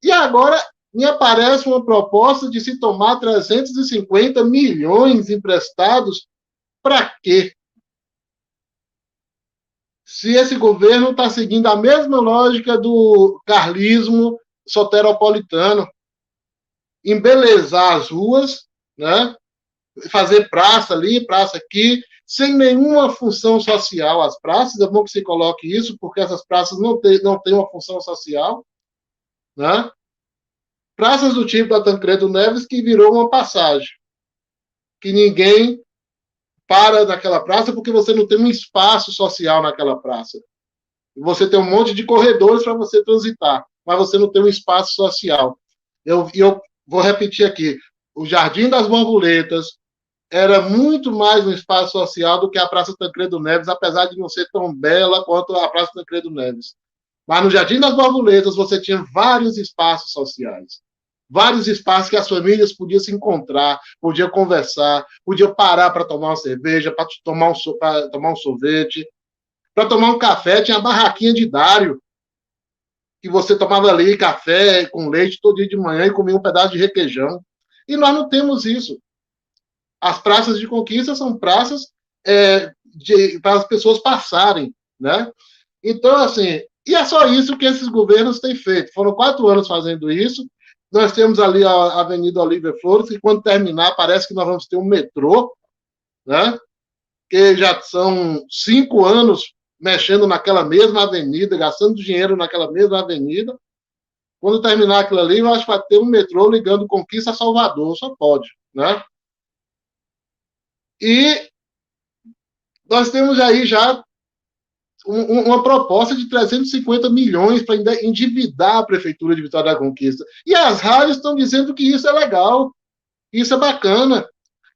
E agora me aparece uma proposta de se tomar 350 milhões emprestados. Para quê? Se esse governo está seguindo a mesma lógica do carlismo soteropolitano, embelezar as ruas, né? Fazer praça ali, praça aqui, sem nenhuma função social. As praças, é bom que se coloque isso, porque essas praças não têm uma função social, né? Praças do tipo da Tancredo Neves, que virou uma passagem, que ninguém para naquela praça porque você não tem um espaço social naquela praça. Você tem um monte de corredores para você transitar, mas você não tem um espaço social. Eu vou repetir aqui. O Jardim das Borboletas era muito mais um espaço social do que a Praça Tancredo Neves, apesar de não ser tão bela quanto a Praça Tancredo Neves. Mas no Jardim das Borboletas você tinha vários espaços sociais. Vários espaços que as famílias podiam se encontrar, podiam conversar, podiam parar para tomar uma cerveja, para tomar um sorvete, para tomar um café. Tinha a barraquinha de Dário, que você tomava ali café com leite todo dia de manhã e comia um pedaço de requeijão. E nós não temos isso. As praças de conquista são praças para as pessoas passarem, né? Então, assim, e é só isso que esses governos têm feito. Foram 4 anos fazendo isso. Nós temos ali a Avenida Olívia Flores, que quando terminar, parece que nós vamos ter um metrô, né? Que já são 5 anos mexendo naquela mesma avenida, gastando dinheiro naquela mesma avenida. Quando terminar aquilo ali, eu acho que vai ter um metrô ligando Conquista a Salvador, só pode, né? E nós temos aí já uma proposta de 350 milhões para endividar a Prefeitura de Vitória da Conquista. E as rádios estão dizendo que isso é legal, isso é bacana.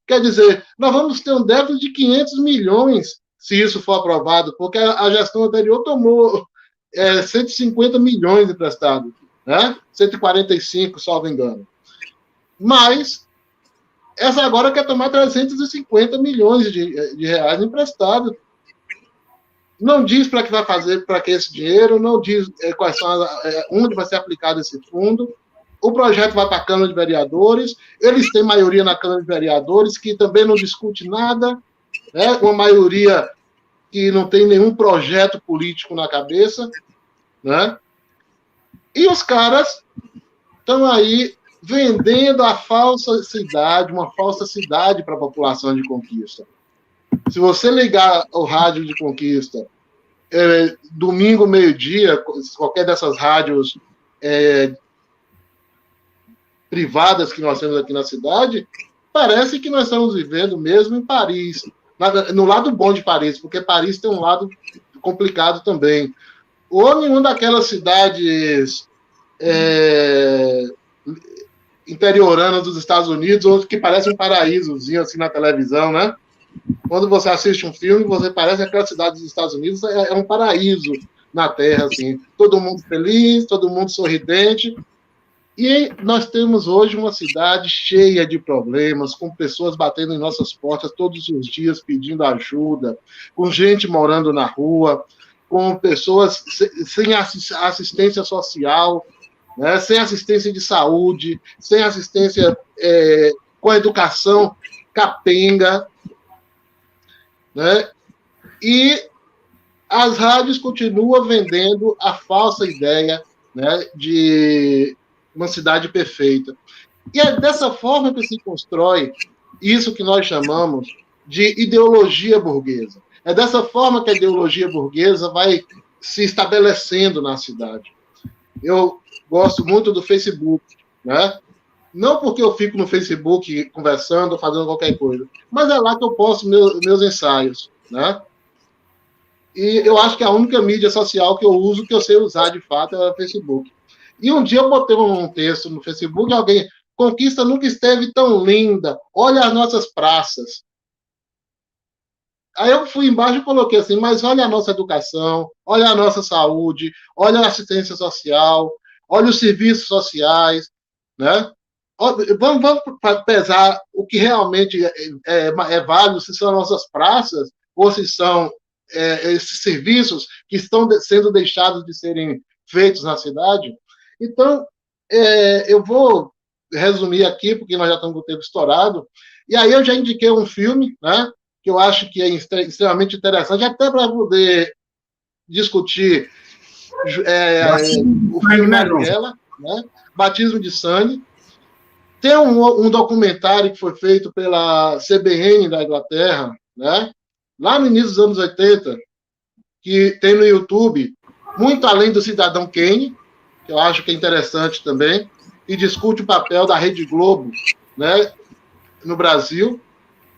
Quer dizer, nós vamos ter um déficit de 500 milhões se isso for aprovado, porque a gestão anterior tomou 150 milhões emprestados, né? 145, salvo engano. Mas essa agora quer tomar 350 milhões de reais emprestados. Não diz para que vai fazer, para que esse dinheiro, não diz quais são onde vai ser aplicado esse fundo. o projeto vai para a Câmara de Vereadores, eles têm maioria na Câmara de Vereadores, que também não discute nada, né? Uma maioria que não tem nenhum projeto político na cabeça, né? E os caras estão aí vendendo a falsa cidade, uma falsa cidade para a população de Conquista. Se você ligar o rádio de Conquista, domingo, meio-dia, qualquer dessas rádios privadas que nós temos aqui na cidade, parece que nós estamos vivendo mesmo em Paris, no lado bom de Paris, porque Paris tem um lado complicado também. Ou nenhuma daquelas cidades interioranas dos Estados Unidos, ou que parece um paraísozinho assim na televisão, né? Quando você assiste um filme, você parece que aquela cidade dos Estados Unidos é um paraíso na Terra, assim. Todo mundo feliz, todo mundo sorridente. E nós temos hoje uma cidade cheia de problemas, com pessoas batendo em nossas portas todos os dias pedindo ajuda, com gente morando na rua, com pessoas sem assistência social, né, sem assistência de saúde, sem assistência com a educação capenga, né? E as rádios continuam vendendo a falsa ideia, né, de uma cidade perfeita. E é dessa forma que se constrói isso que nós chamamos de ideologia burguesa. É dessa forma que a ideologia burguesa vai se estabelecendo na cidade. Eu gosto muito do Facebook, né? Não porque eu fico no Facebook conversando, fazendo qualquer coisa, mas é lá que eu posto meus ensaios, né? E eu acho que a única mídia social que eu uso, que eu sei usar de fato, é o Facebook. E um dia eu botei um texto no Facebook, alguém, Conquista nunca esteve tão linda, olha as nossas praças. Aí eu fui embaixo e coloquei assim, mas olha a nossa educação, olha a nossa saúde, olha a assistência social, olha os serviços sociais, né? Vamos pesar o que realmente é válido, se são as nossas praças, ou se são esses serviços que estão sendo deixados de serem feitos na cidade. Então, eu vou resumir aqui, porque nós já estamos com o tempo estourado, e aí eu já indiquei um filme, né, que eu acho que é extremamente interessante, até para poder discutir o filme Marighella, né, Batismo de Sangue. Tem um documentário que foi feito pela CBN da Inglaterra, né, lá no início dos anos 80, que tem no YouTube, Muito Além do Cidadão Kane, que eu acho que é interessante também, e discute o papel da Rede Globo, né, no Brasil.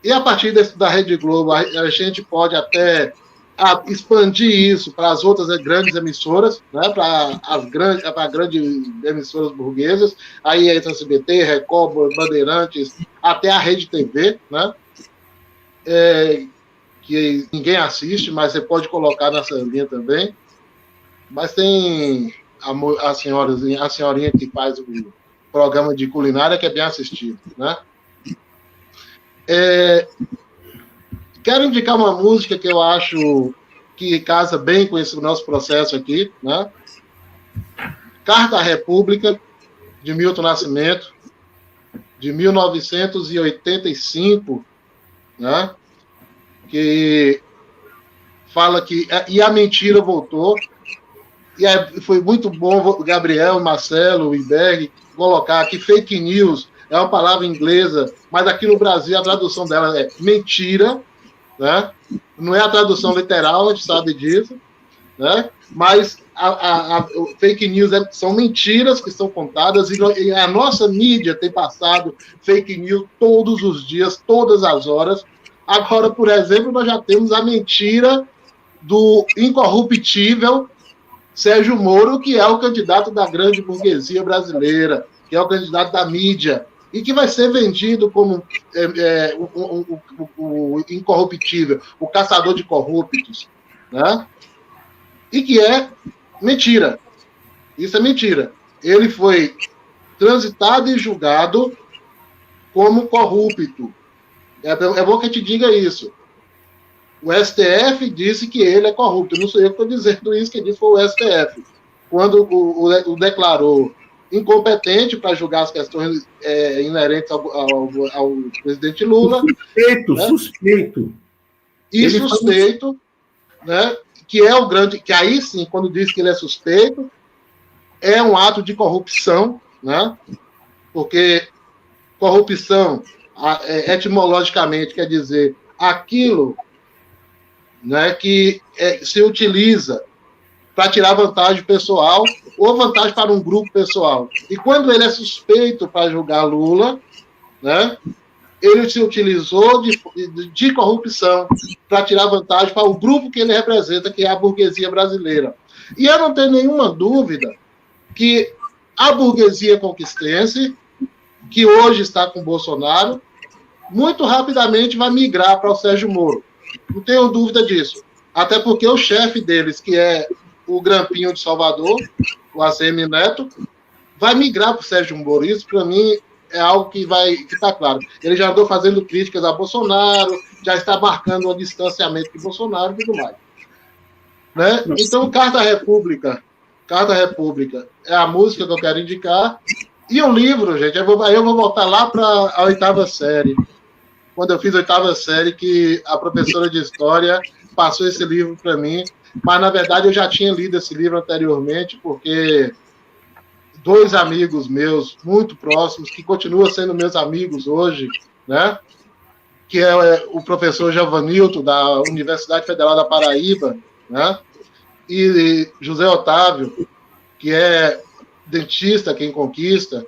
E a partir da Rede Globo, a gente pode até expandir isso para as outras grandes emissoras, né, para grandes emissoras burguesas, aí entra a SBT, Record, Bandeirantes, até a Rede TV, né, que ninguém assiste, mas você pode colocar nessa linha também. Mas tem a senhorinha que faz o programa de culinária, que é bem assistido, né? Quero indicar uma música que eu acho que casa bem com esse nosso processo aqui, né? Carta à República, de Milton Nascimento, de 1985, né? Que fala que e a mentira voltou. E foi muito bom o Gabriel, o Marcelo, o Iberg colocar que fake news é uma palavra inglesa, mas aqui no Brasil a tradução dela é mentira, né? Não é a tradução literal, a gente sabe disso, né? Mas fake news são mentiras que são contadas, e a nossa mídia tem passado fake news todos os dias, todas as horas. Agora, por exemplo, nós já temos a mentira do incorruptível Sérgio Moro, que é o candidato da grande burguesia brasileira, que é o candidato da mídia, e que vai ser vendido como o incorruptível, o caçador de corruptos, né? E que é mentira. Isso é mentira. Ele foi transitado e julgado como corrupto. É bom que a gente diga isso. O STF disse que ele é corrupto. Não sou eu que estou dizendo isso, quem disse foi o STF. Quando o declarou incompetente para julgar as questões inerentes ao presidente Lula. Suspeito, né? Suspeito. E ele suspeito, né? Que é o grande... Que aí sim, quando diz que ele é suspeito, é um ato de corrupção, né? Porque corrupção, etimologicamente, quer dizer aquilo, né, que se utiliza para tirar vantagem pessoal ou vantagem para um grupo pessoal. E quando ele é suspeito para julgar Lula, né, ele se utilizou de corrupção para tirar vantagem para o grupo que ele representa, que é a burguesia brasileira. E eu não tenho nenhuma dúvida que a burguesia conquistense, que hoje está com Bolsonaro, muito rapidamente vai migrar para o Sérgio Moro. Não tenho dúvida disso. Até porque o chefe deles, que é o Grampinho de Salvador, o ACM Neto, vai migrar para o Sérgio Moro. Isso, para mim, é algo que está claro. Ele já andou fazendo críticas a Bolsonaro, já está marcando um distanciamento de Bolsonaro e tudo mais. Né? Então, Carta à República é a música que eu quero indicar. E um livro, gente, eu vou voltar lá para a 8ª série. Quando eu fiz a 8ª série, que a professora de História passou esse livro para mim, mas, na verdade, eu já tinha lido esse livro anteriormente, porque 2 amigos meus, muito próximos, que continuam sendo meus amigos hoje, né? Que é o professor Giovanilton, da Universidade Federal da Paraíba, né? E José Otávio, que é dentista, quem conquista,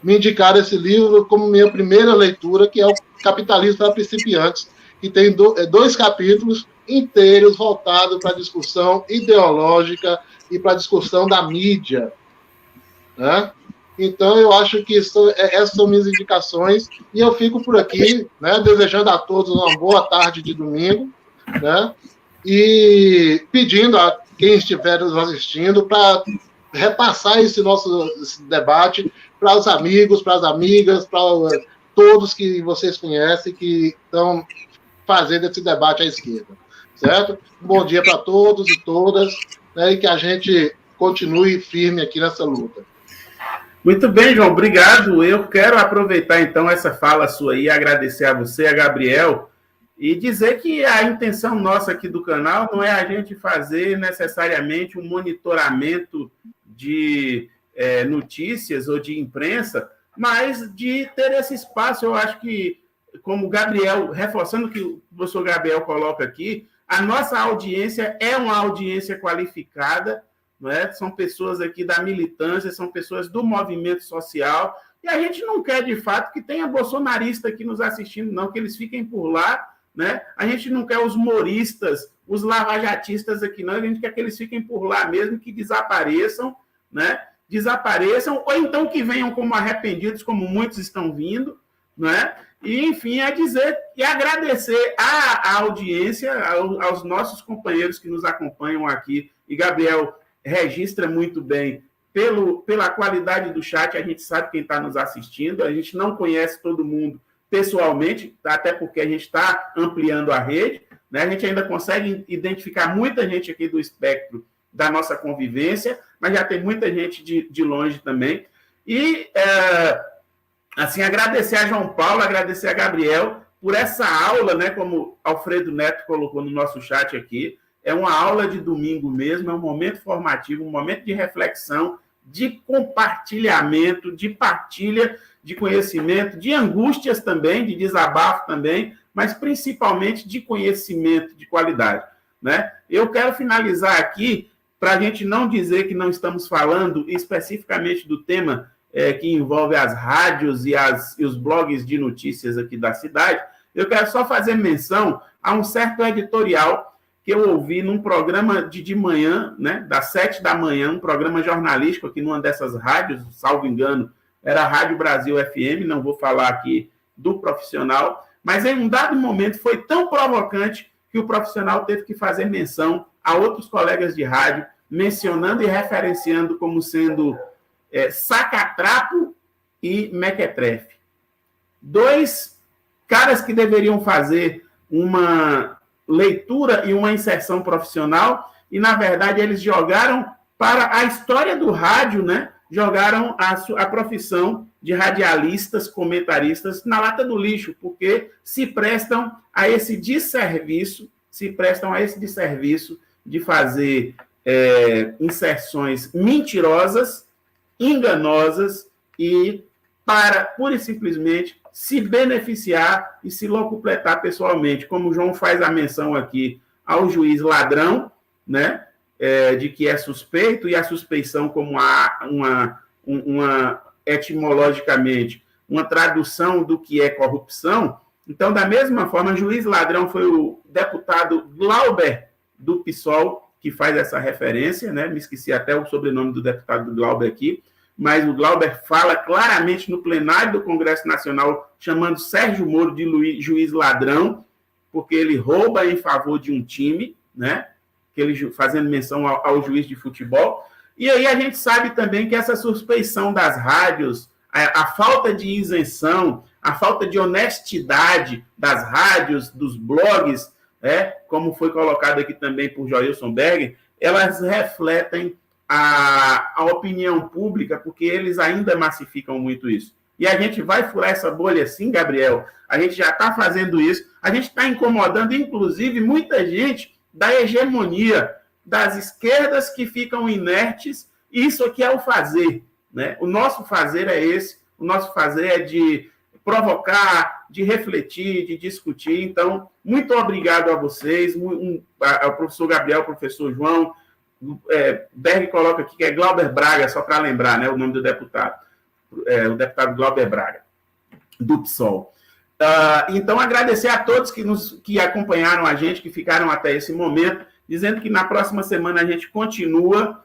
me indicaram esse livro como minha primeira leitura, que é o Capitalismo para Principiantes, que tem 2 capítulos inteiros voltados para a discussão ideológica e para a discussão da mídia. Né? Então, eu acho que essas são minhas indicações, e eu fico por aqui, né, desejando a todos uma boa tarde de domingo, né, e pedindo a quem estiver nos assistindo para repassar esse debate para os amigos, para as amigas, para todos que vocês conhecem que estão fazendo esse debate à esquerda, certo? Um bom dia para todos e todas, né, e que a gente continue firme aqui nessa luta. Muito bem, João, obrigado. Eu quero aproveitar, então, essa fala sua aí, agradecer a você, a Gabriel, e dizer que a intenção nossa aqui do canal não é a gente fazer necessariamente um monitoramento de notícias ou de imprensa, mas de ter esse espaço. Eu acho que, como o Gabriel, reforçando o que o professor Gabriel coloca aqui, a nossa audiência é uma audiência qualificada, não é? São pessoas aqui da militância, são pessoas do movimento social, e a gente não quer, de fato, que tenha bolsonarista aqui nos assistindo, não, que eles fiquem por lá, né? A gente não quer os moristas, os lavajatistas aqui, não, a gente quer que eles fiquem por lá mesmo, que desapareçam, né? Desapareçam, ou então que venham como arrependidos, como muitos estão vindo, né? E, enfim, é dizer e agradecer à audiência, aos nossos companheiros que nos acompanham aqui, e Gabriel registra muito bem pela qualidade do chat, a gente sabe quem está nos assistindo, a gente não conhece todo mundo pessoalmente, até porque a gente está ampliando a rede, né? A gente ainda consegue identificar muita gente aqui do espectro da nossa convivência, mas já tem muita gente de longe também. E, assim, agradecer a João Paulo, agradecer a Gabriel por essa aula, né? Como Alfredo Neto colocou no nosso chat aqui, é uma aula de domingo mesmo, é um momento formativo, um momento de reflexão, de compartilhamento, de partilha de conhecimento, de angústias também, de desabafo também, mas principalmente de conhecimento de qualidade, né? Eu quero finalizar aqui, para a gente não dizer que não estamos falando especificamente do tema que envolve as rádios e os blogs de notícias aqui da cidade, eu quero só fazer menção a um certo editorial que eu ouvi num programa de manhã, né, das 7 da manhã, um programa jornalístico aqui numa dessas rádios, salvo engano, era a Rádio Brasil FM, não vou falar aqui do profissional, mas em um dado momento foi tão provocante que o profissional teve que fazer menção a outros colegas de rádio, mencionando e referenciando como sendo sacatrapo e mequetrefe. 2 caras que deveriam fazer uma leitura e uma inserção profissional, e, na verdade, eles jogaram para a história do rádio, né? jogaram a profissão de radialistas, comentaristas na lata do lixo, porque se prestam a esse desserviço, de fazer inserções mentirosas, enganosas e para, pura e simplesmente, se beneficiar e se locupletar pessoalmente, como o João faz a menção aqui ao juiz ladrão, né, de que é suspeito, e a suspeição como etimologicamente, uma tradução do que é corrupção. Então, da mesma forma, juiz ladrão foi o deputado Glauber, do PSOL, que faz essa referência, né? Me esqueci até o sobrenome do deputado Glauber aqui, mas o Glauber fala claramente no plenário do Congresso Nacional, chamando Sérgio Moro de juiz ladrão, porque ele rouba em favor de um time, né? Que ele fazendo menção ao juiz de futebol. E aí a gente sabe também que essa suspeição das rádios, a falta de isenção, a falta de honestidade das rádios, dos blogs, como foi colocado aqui também por Joilson Berger, elas refletem a opinião pública, porque eles ainda massificam muito isso. E a gente vai furar essa bolha sim, Gabriel. A gente já está fazendo isso. A gente está incomodando, inclusive, muita gente da hegemonia, das esquerdas que ficam inertes. Isso aqui é o fazer, né? O nosso fazer é esse. O nosso fazer é de provocar, de refletir, de discutir. Então, muito obrigado a vocês, ao professor Gabriel, ao professor João. Berg coloca aqui que é Glauber Braga, só para lembrar, né, o nome do deputado. O deputado Glauber Braga, do PSOL. Então, agradecer a todos que acompanharam a gente, que ficaram até esse momento, dizendo que na próxima semana a gente continua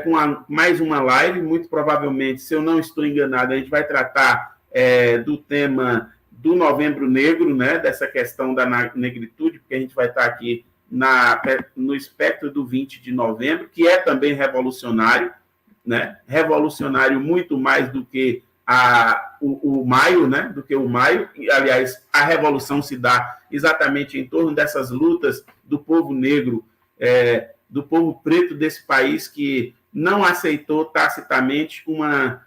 com mais uma live, muito provavelmente, se eu não estou enganado, a gente vai tratar do tema do Novembro Negro, né, dessa questão da negritude, porque a gente vai estar aqui no espectro do 20 de novembro, que é também revolucionário, né? Revolucionário muito mais do que o maio, né? Do que o maio. E, aliás, a revolução se dá exatamente em torno dessas lutas do povo negro, do povo preto desse país que não aceitou tacitamente uma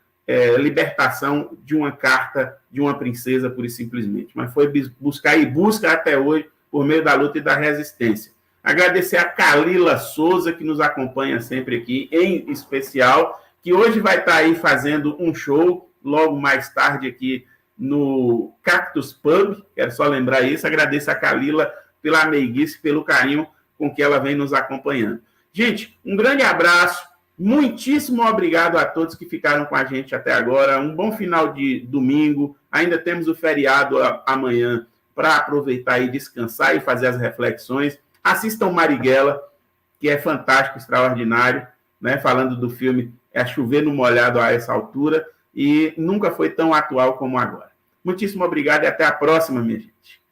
libertação de uma carta de uma princesa, pura e simplesmente, mas foi buscar e busca até hoje por meio da luta e da resistência. Agradecer a Kalila Souza, que nos acompanha sempre aqui, em especial, que hoje vai estar aí fazendo um show, logo mais tarde aqui no Cactus Pub, quero só lembrar isso. Agradeço a Kalila pela meiguice, pelo carinho com que ela vem nos acompanhando. Gente, um grande abraço, muitíssimo obrigado a todos que ficaram com a gente até agora, um bom final de domingo, ainda temos o feriado amanhã para aproveitar e descansar e fazer as reflexões. Assistam Marighella, que é fantástico, extraordinário, né? Falando do filme É Chover no Molhado a essa altura, e nunca foi tão atual como agora. Muitíssimo obrigado e até a próxima, minha gente.